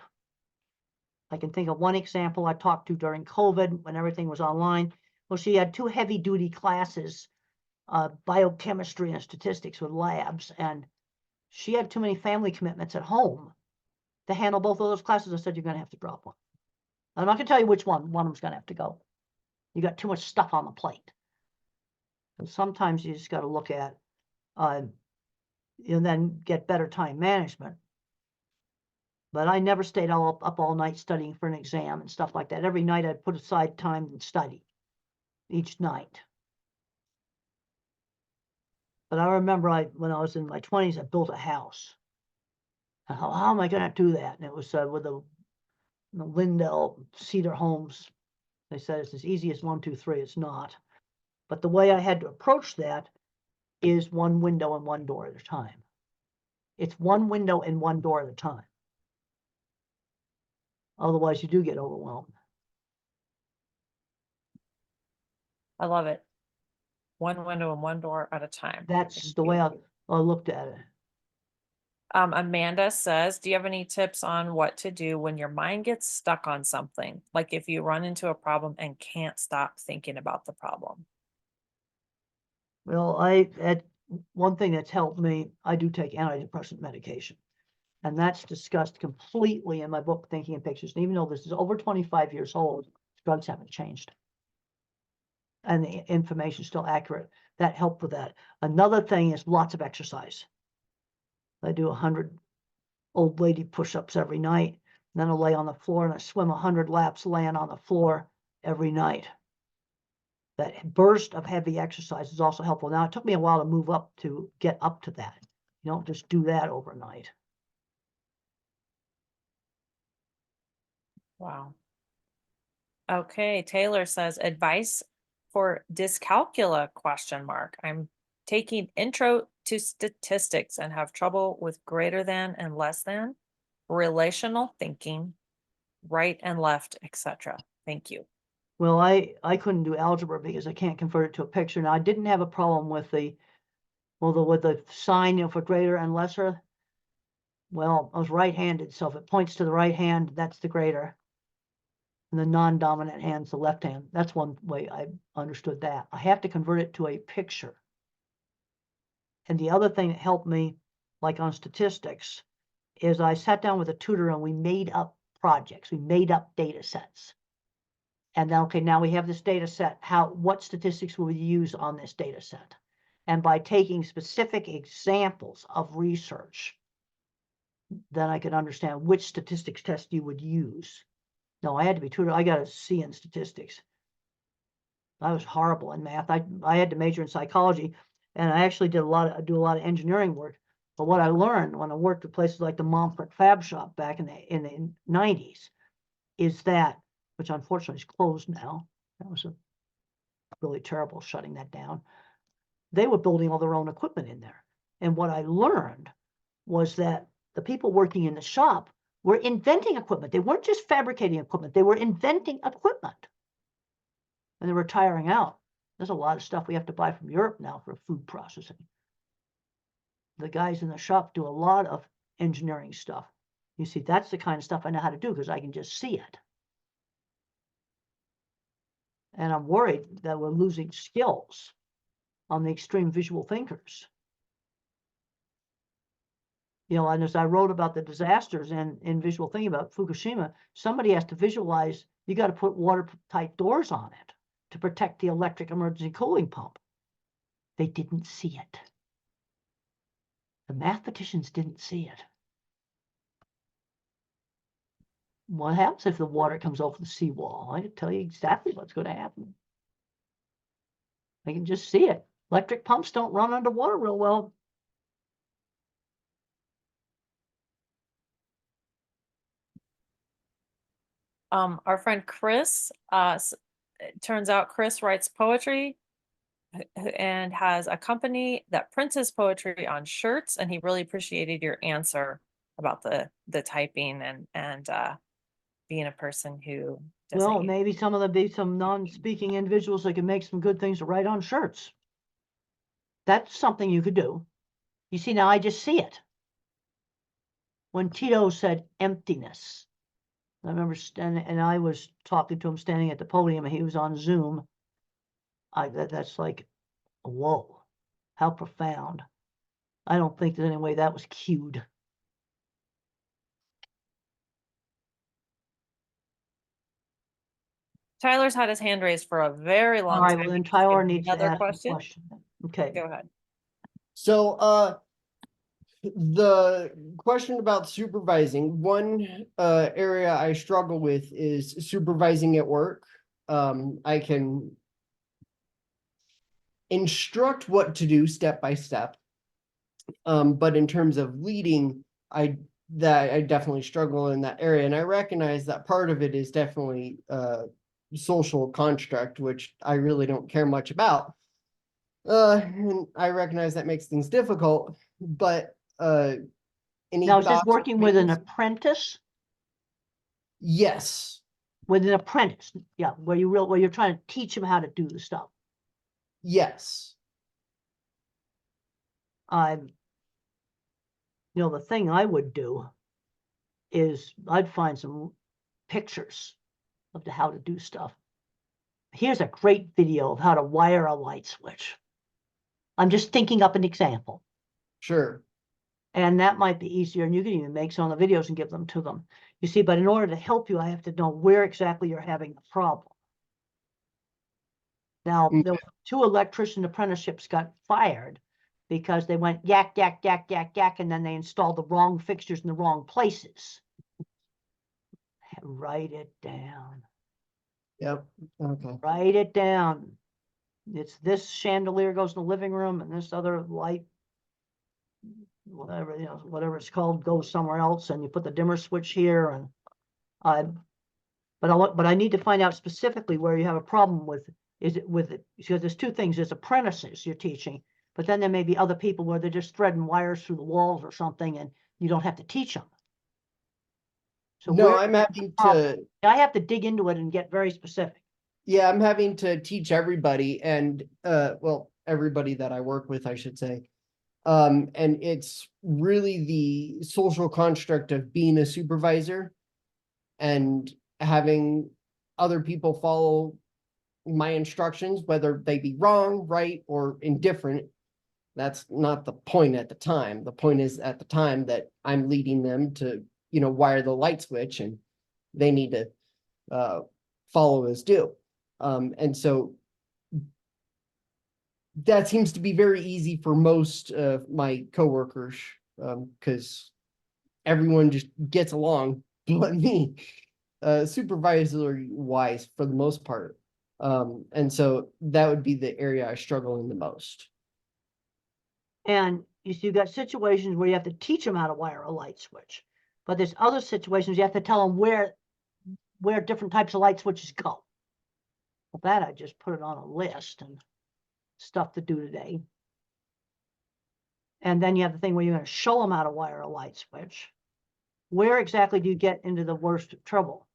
I can think of one example I talked to during COVID when everything was online. Well, she had 2 heavy-duty classes, biochemistry and statistics with labs, and she had too many family commitments at home to handle both of those classes. I said, you're going to have to drop one. I'm not going to tell you which one. One of them's going to have to go. You got too much stuff on the plate. And sometimes you just got to look at, and then get better time management. But I never stayed up all night studying for an exam and stuff like that. Every night I'd put aside time and study each night. But I remember when I was in my 20s, I built a house. I thought, how am I going to do that? And it was with the Lindell Cedar Homes. They said it's as easy as 1, 2, 3. It's not. But the way I had to approach that is one window and one door at a time. It's one window and one door at a time. Otherwise, you do get overwhelmed. I love it. One window and one door at a time. That's Thank the way you. I looked at it. Amanda says, do you have any tips on what to do when your mind gets stuck on something? Like if you run into a problem and can't stop thinking about the problem? Well, one thing that's helped me, I do take antidepressant medication. And that's discussed completely in my book, Thinking in Pictures. And even though this is over 25 years old, drugs haven't changed. And the information is still accurate. That helped with that. Another thing is lots of exercise. I do 100 old lady push-ups every night. And then I lay on the floor and I swim 100 laps laying on the floor every night. That burst of heavy exercise is also helpful. Now, it took me a while to get up to that. You don't just do that overnight. Wow. Okay, Taylor says, advice for dyscalculia ? I'm taking intro to statistics and have trouble with greater than and less than, relational thinking, right and left, etc. Thank you. Well, I couldn't do algebra because I can't convert it to a picture. Now, I didn't have a problem with with the sign, you know, for greater and lesser. Well, I was right-handed, so if it points to the right hand, that's the greater. And the non-dominant hand's the left hand. That's one way I understood that. I have to convert it to a picture. And the other thing that helped me, like on statistics, is I sat down with a tutor and we made up projects. We made up data sets. And then, okay, now we have this data set. What statistics will we use on this data set? And by taking specific examples of research, then I could understand which statistics test you would use. No, I had to be tutored. I got a C in statistics. I was horrible in math. I had to major in psychology, and I actually do a lot of engineering work. But what I learned when I worked at places like the Montfort Fab Shop back in the 90s is that, which unfortunately is closed now. That was a really terrible shutting that down. They were building all their own equipment in there. And what I learned was that the people working in the shop were inventing equipment. They weren't just fabricating equipment. They were inventing equipment. And they were tiring out. There's a lot of stuff we have to buy from Europe now for food processing. The guys in the shop do a lot of engineering stuff. You see, that's the kind of stuff I know how to do because I can just see it. And I'm worried that we're losing skills on the extreme visual thinkers. You know, and as I wrote about the disasters in visual thinking about Fukushima, somebody has to visualize, you got to put watertight doors on it to protect the electric emergency cooling pump. They didn't see it. The mathematicians didn't see it. What happens if the water comes over the seawall? I can tell you exactly what's going to happen. I can just see it. Electric pumps don't run underwater real well. Our friend Chris, it turns out Chris writes poetry and has a company that prints his poetry on shirts, and he really appreciated your answer about the typing and being a person who doesn't Well, use- maybe some of them be some non-speaking individuals that can make some good things to write on shirts. That's something you could do. You see, now I just see it. When Tito said emptiness, I remember standing, and I was talking to him standing at the podium, and he was on Zoom. That's like, whoa, how profound. I don't think there's any way that was cued. Tyler's had his hand raised for a very long All right, time. well, then Does he have Tyler needs to another ask a question. question. Okay. Go ahead. So, the question about supervising, one area I struggle with is supervising at work. I can instruct what to do step by step. But in terms of leading, I definitely struggle in that area. And I recognize that part of it is definitely social construct, which I really don't care much about. And I recognize that makes things difficult, but any Now, is this thoughts? working with an apprentice? Yes. With an apprentice, yeah, where you're trying to teach them how to do the stuff. Yes. You know, the thing I would do is I'd find some pictures of how to do stuff. Here's a great video of how to wire a light switch. I'm just thinking up an example. Sure. And that might be easier, and you can even make some of the videos and give them to them. You see, but in order to help you, I have to know where exactly you're having the problem. Now, there were 2 electrician apprenticeships got fired because they went yak, yak, yak, yak, yak, and then they installed the wrong fixtures in the wrong places. Write it down. Yep. Okay. Write it down. It's this chandelier goes in the living room, and this other light, whatever, you know, whatever it's called, goes somewhere else, and you put the dimmer switch here. And but I need to find out specifically where you have a problem with. Is it with it? Because there's 2 things. There's apprentices you're teaching, but then there may be other people where they're just threading wires through the walls or something, and you don't have to teach them. So No, where, I'm having problem? to, I have to dig into it and get very specific. yeah, I'm having to teach everybody and, well, everybody that I work with, I should say. And it's really the social construct of being a supervisor and having other people follow my instructions, whether they be wrong, right, or indifferent. That's not the point at the time. The point is at the time that I'm leading them to, wire the light switch, and they need to follow as due. And so that seems to be very easy for most of my coworkers, because everyone just gets along, but me, supervisory wise for the most part. And so that would be the area I struggle in the most. And you see, you've got situations where you have to teach them how to wire a light switch, but there's other situations you have to tell them where different types of light switches go. Well, that I just put it on a list and stuff to do today. And then you have the thing where you're going to show them how to wire a light switch. Where exactly do you get into the worst trouble?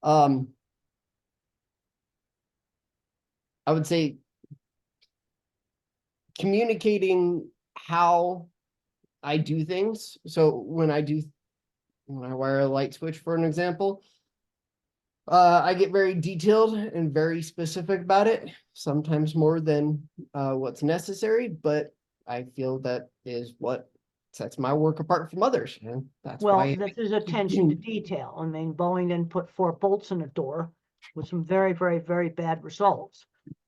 I would say communicating how I do things. So when I wire a light switch, for an example, I get very detailed and very specific about it, sometimes more than what's necessary, but I feel that is what sets my work apart from others. And that's Well, why this is attention to detail. I mean, Boeing didn't put 4 bolts in a door with some very, very, very bad results.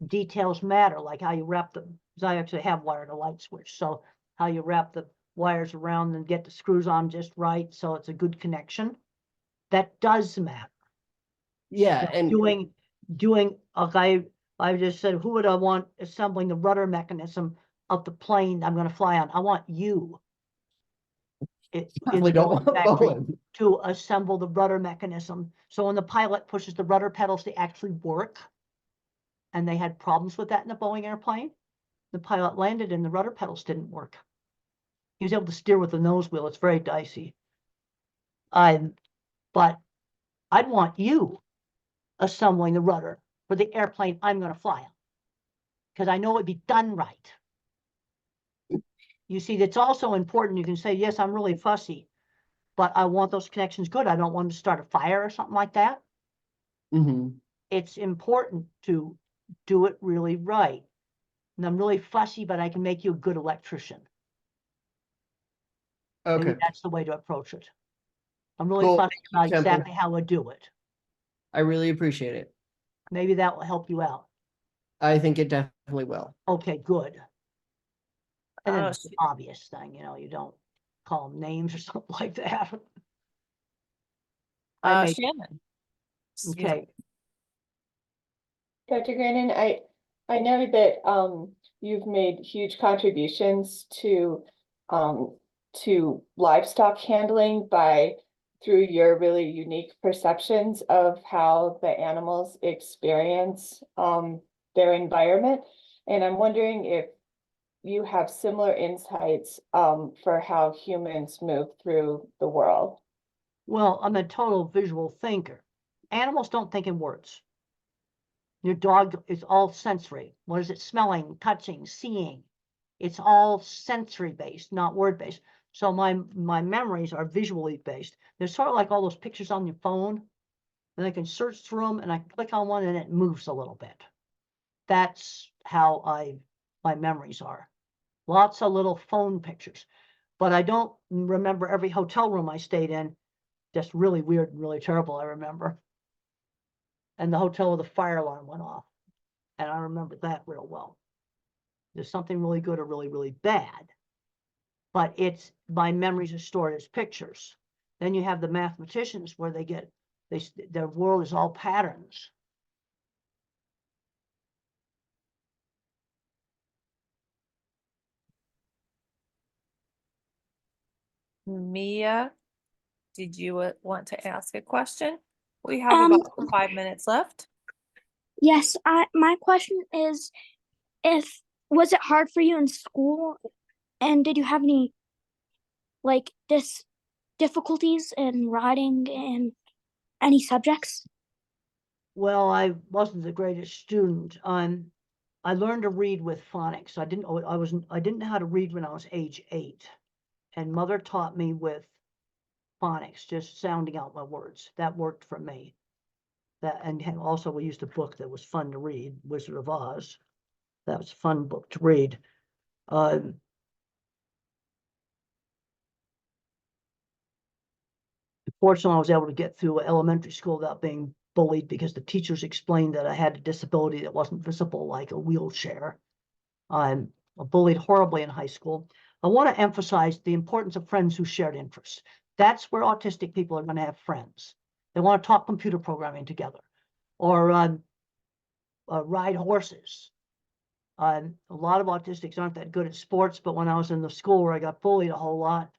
Details matter, like how you wrap them. Because I actually have wired a light switch, so how you wrap the wires around and get the screws on just right, so it's a good connection. That does matter. yeah, and Doing okay, I just said, who would I want assembling the rudder mechanism of the plane I'm going to fly on? I want you. In probably the don't Boeing want factory Boeing. to assemble the rudder mechanism. So when the pilot pushes the rudder pedals, they actually work. And they had problems with that in the Boeing airplane. The pilot landed and the rudder pedals didn't work. He was able to steer with the nose wheel. It's very dicey. But I'd want you assembling the rudder for the airplane I'm going to fly on, because I know it'd be done right. You see, that's also important. You can say, yes, I'm really fussy, but I want those connections good. I don't want to start a fire or something like that. Mhm. It's important to do it really right. And I'm really fussy, but I can make you a good electrician. Maybe Okay, that's the way to approach it. I'm really cool. fussy Thank you, about Temple. exactly how I do it. I really appreciate it. Maybe that will help you out. I think it definitely will. Okay, good. And then Oh, it's the obvious thing, you don't call them names or something like that. I made, Shannon. Excuse me. okay, Dr. Grandin, I know that you've made huge contributions to livestock handling through your really unique perceptions of how the animals experience their environment. And I'm wondering if you have similar insights for how humans move through the world. well, I'm a total visual thinker. Animals don't think in words. Your dog is all sensory. What is it smelling, touching, seeing? It's all sensory based, not word based. So my memories are visually based. They're sort of like all those pictures on your phone, and I can search through them and I click on one and it moves a little bit. That's how my memories are. Lots of little phone pictures, but I don't remember every hotel room I stayed in. Just really weird and really terrible, I remember. And the hotel where the fire alarm went off. And I remember that real well. There's something really good or really, really bad. But it's my memories are stored as pictures. Then you have the mathematicians where their world is all patterns. Mia, did you want to ask a question? We have about 5 minutes left. Yes, my question is, was it hard for you in school, and did you have any difficulties in writing in any subjects? Well, I wasn't the greatest student. I learned to read with phonics. I didn't know how to read when I was age 8. And mother taught me with phonics, just sounding out my words. That worked for me. And also we used a book that was fun to read, Wizard of Oz. That was a fun book to read. Fortunately, I was able to get through elementary school without being bullied because the teachers explained that I had a disability that wasn't visible, like a wheelchair. I'm bullied horribly in high school. I want to emphasize the importance of friends who shared interests. That's where autistic people are going to have friends. They want to talk computer programming together or ride horses. A lot of autistics aren't that good at sports, but when I was in the school where I got bullied a whole lot,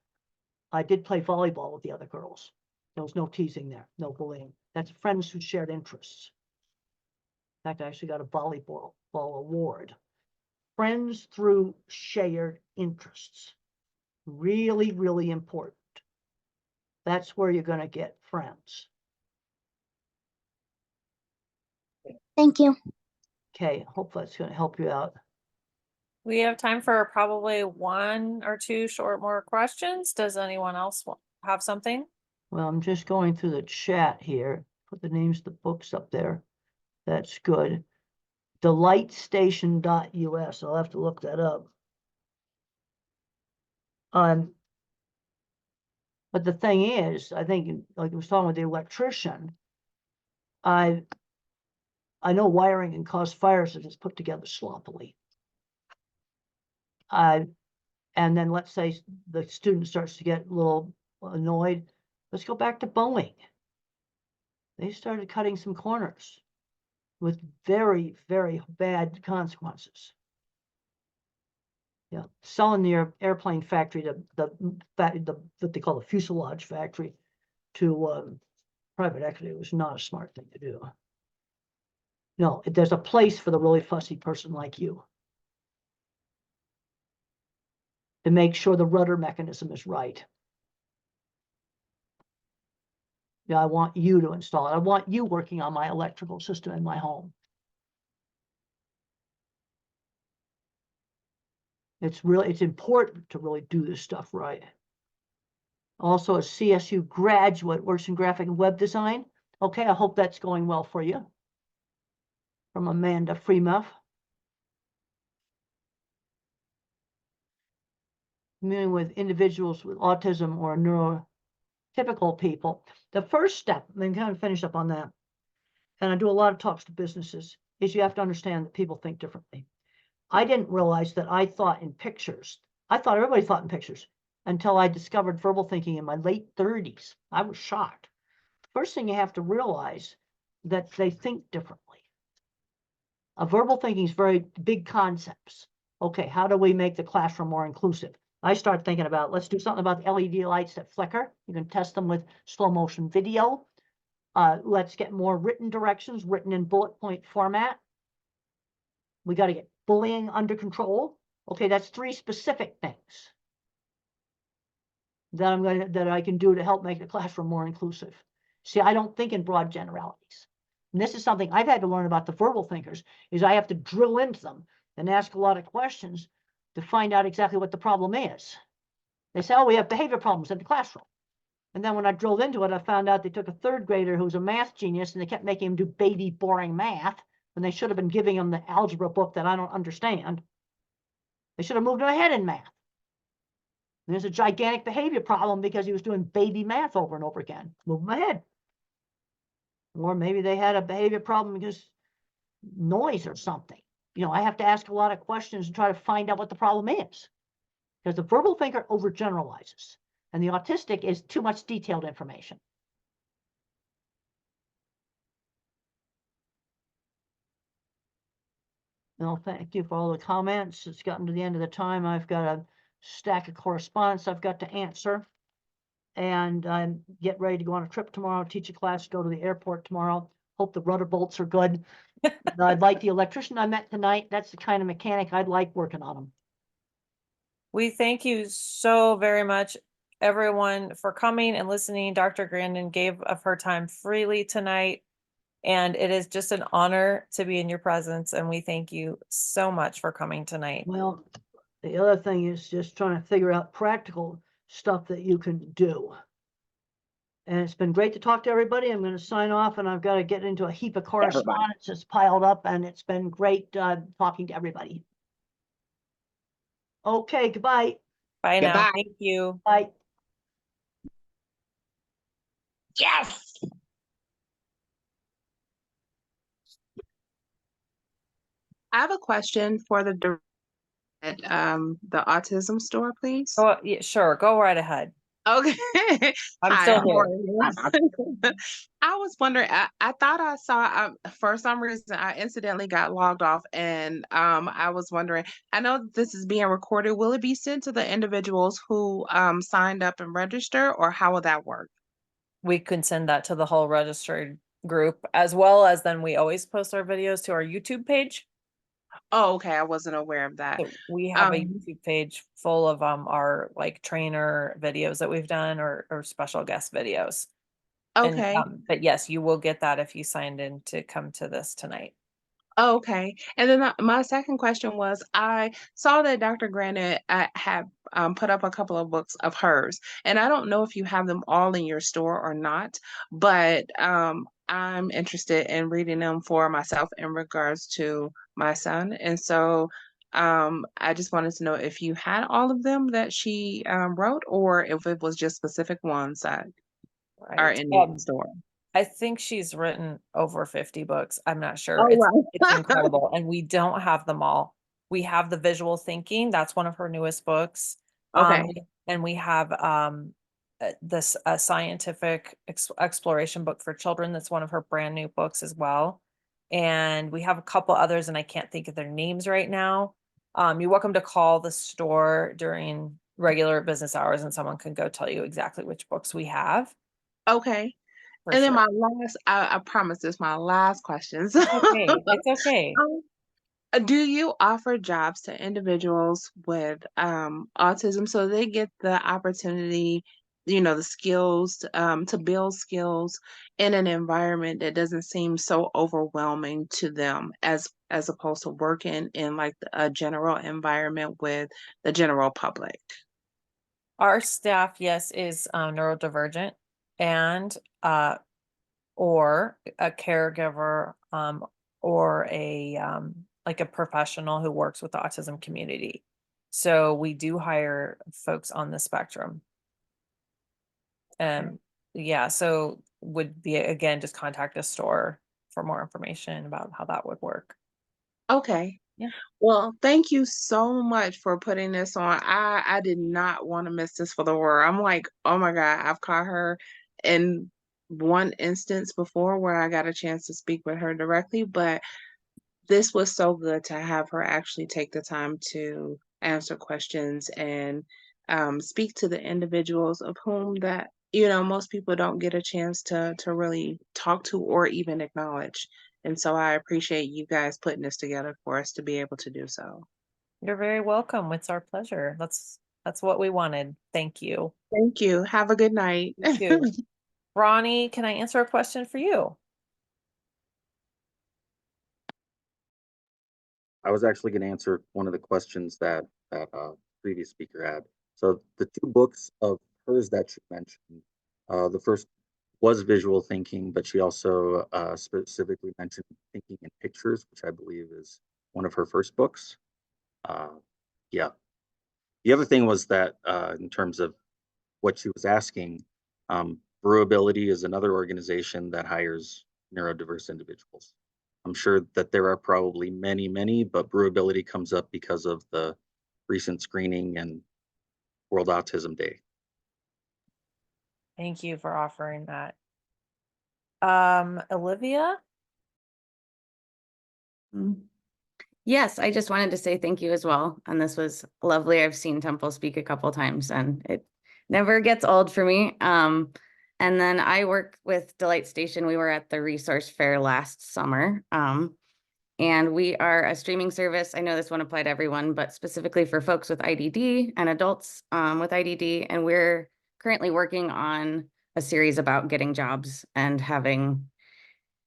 I did play volleyball with the other girls. There was no teasing there, no bullying. That's friends who shared interests. In fact, I actually got a volleyball award. Friends through shared interests. Really, really important. That's where you're going to get friends. Thank you. Okay, hope that's going to help you out. We have time for probably 1 or 2 short more questions. Does anyone else have something? Well, I'm just going through the chat here. Put the names of the books up there. That's good. Delightstation.us. I'll have to look that up. But the thing is, I think, like I was talking with the electrician, I know wiring can cause fires if it's put together sloppily. And then let's say the student starts to get a little annoyed. Let's go back to Boeing. They started cutting some corners with very, very bad consequences. Yeah, selling the airplane factory to what they call the fuselage factory to private equity was not a smart thing to do. No, there's a place for the really fussy person like you to make sure the rudder mechanism is right. Yeah, I want you to install it. I want you working on my electrical system in my home. It's important to really do this stuff right. Also, a CSU graduate works in graphic and web design. Okay, I hope that's going well for you. From Amanda Freemuff. Meeting with individuals with autism or neurotypical people. The first step, and then kind of finish up on that, and I do a lot of talks to businesses, is you have to understand that people think differently. I didn't realize that I thought in pictures. I thought everybody thought in pictures until I discovered verbal thinking in my late 30s. I was shocked. First thing you have to realize that they think differently. Verbal thinking is very big concepts. Okay, how do we make the classroom more inclusive? I start thinking about, let's do something about the LED lights that flicker. You can test them with slow motion video. Let's get more written directions, written in bullet point format. We got to get bullying under control. Okay, that's 3 specific things that I can do to help make the classroom more inclusive. See, I don't think in broad generalities. And this is something I've had to learn about the verbal thinkers, is I have to drill into them and ask a lot of questions to find out exactly what the problem is. They say, oh, we have behavior problems in the classroom. And then when I drilled into it, I found out they took a 3rd grader who's a math genius and they kept making him do baby boring math when they should have been giving him the algebra book that I don't understand. They should have moved him ahead in math. And there's a gigantic behavior problem because he was doing baby math over and over again. Move him ahead. Or maybe they had a behavior problem because noise or something. You know, I have to ask a lot of questions and try to find out what the problem is. Because the verbal thinker overgeneralizes, and the autistic is too much detailed information. Well, thank you for all the comments. It's gotten to the end of the time. I've got a stack of correspondence I've got to answer. And I'm get ready to go on a trip tomorrow, teach a class, go to the airport tomorrow. Hope the rudder bolts are good. I'd like the electrician I met tonight. That's the kind of mechanic I'd like working on them. We thank you so very much. everyone for coming and listening. Dr. Grandin gave of her time freely tonight, and it is just an honor to be in your presence. And we thank you so much for coming tonight. Well, the other thing is just trying to figure out practical stuff that you can do. And it's been great to talk to everybody. I'm going to sign off, and I've got to get into a heap of correspondence that's piled up, and it's been great talking to everybody. Okay, goodbye. Bye now. Goodbye. Thank you. Bye. Yes. I have a question for the autism store, please. Oh, yeah, sure. Go right ahead. Okay. I'm Hi, still how here. are you? I was wondering, I thought I saw, for some reason, I incidentally got logged off, and I was wondering, I know this is being recorded. Will it be sent to the individuals who signed up and registered, or how will that work? We can send that to the whole registered group, as well as then we always post our videos to our YouTube page. Oh, okay. I wasn't aware of that. So we have a Um, YouTube page full of our like trainer videos that we've done or special guest videos. And okay. but yes, you will get that if you signed in to come to this tonight. Okay. And then my second question was, I saw that Dr. Grandin had put up a couple of books of hers, and I don't know if you have them all in your store or not, but I'm interested in reading them for myself in regards to my son. And so I just wanted to know if you had all of them that she wrote, or if it was just specific ones that are Right. in the store. I think she's written over 50 books. I'm not sure. Oh, wow. It's incredible. And we don't have them all. We have the visual thinking. That's one of her newest books. Okay. And we have this scientific exploration book for children. That's one of her brand new books as well. And we have a couple others, and I can't think of their names right now. You're welcome to call the store during regular business hours, and someone can go tell you exactly which books we have. Okay. For And then sure. my last, I promise this is my last questions. Okay, it's okay. Do you offer jobs to individuals with autism so they get the opportunity, the skills to build skills in an environment that doesn't seem so overwhelming to them as opposed to working in like a general environment with the general public? Our staff, yes, is neurodivergent and or a caregiver or a like a professional who works with the autism community. So we do hire folks on the spectrum. Yeah, so would be again just contact a store for more information about how that would work. Okay. Yeah. Well, thank you so much for putting this on. I did not want to miss this for the world. I'm like, oh my God, I've caught her in one instance before where I got a chance to speak with her directly, but this was so good to have her actually take the time to answer questions and speak to the individuals of whom that, most people don't get a chance to really talk to or even acknowledge. And so I appreciate you guys putting this together for us to be able to do so. You're very welcome. It's our pleasure. That's what we wanted. Thank you. Thank you. Have a good night. You too. Ronnie, can I answer a question for you? I was actually going to answer one of the questions that previous speaker had. So the two books of hers that she mentioned, the first was visual thinking, but she also specifically mentioned thinking in pictures, which I believe is one of her first books. Yeah. The other thing was that in terms of what she was asking, Brewability is another organization that hires neurodiverse individuals. I'm sure that there are probably many, many, but Brewability comes up because of the recent screening and World Autism Day. Thank you for offering that. Olivia? Yes, I just wanted to say thank you as well. And this was lovely. I've seen Temple speak a couple times and it never gets old for me. And then I work with Delight Station. We were at the resource fair last summer. And we are a streaming service. I know this won't apply to everyone, but specifically for folks with IDD and adults with IDD. And we're currently working on a series about getting jobs and having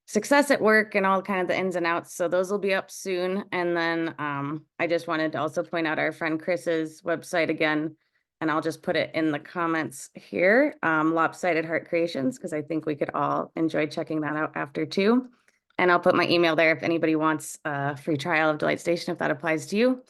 success at work and all kind of the ins and outs. So those will be up soon. And then I just wanted to also point out our friend Chris's website again, and I'll just put it in the comments here, Lopsided Heart Creations, because I think we could all enjoy checking that out after too. And I'll put my email there if anybody wants a free trial of Delight Station, if that applies to you.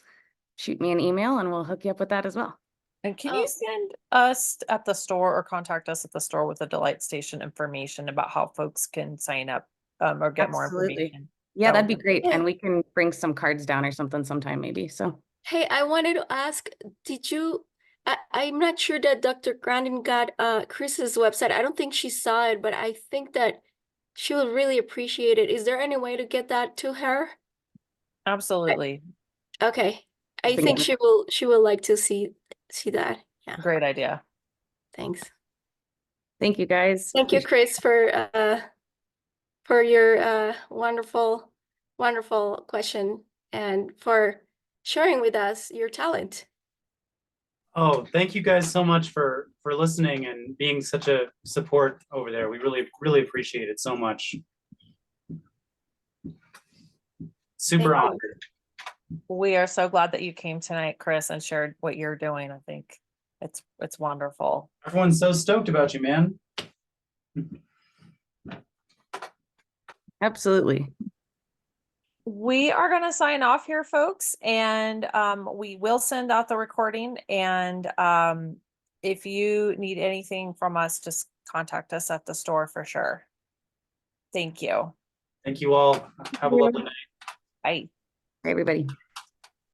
Shoot me an email and we'll hook you up with that as well. And can you send us at the store or contact us at the store with the Delight Station information about how folks can sign up or get more information? Yeah, That that'd would be great. Yeah. And we can bring some cards down or something sometime maybe. So Hey, I wanted to ask, did you, I'm not sure that Dr. Grandin got Chris's website. I don't think she saw it, but I think that she would really appreciate it. Is there any way to get that to her? Absolutely. Okay. I Think think of she will like to see that. Yeah. Great idea. Thanks. thank you guys. Thank you, Chris, for your wonderful, wonderful question and for sharing with us your talent. Oh, thank you guys so much for listening and being such a support over there. We really appreciate it so much. Super Thank you. honored. We are so glad that you came tonight, Chris, and shared what you're doing. I think it's wonderful. Everyone's so stoked about you, man. Absolutely. We are going to sign off here, folks, and we will send out the recording. And if you need anything from us, just contact us at the store for sure. Thank you. Thank you all. Have a lovely night. Bye. Bye, everybody.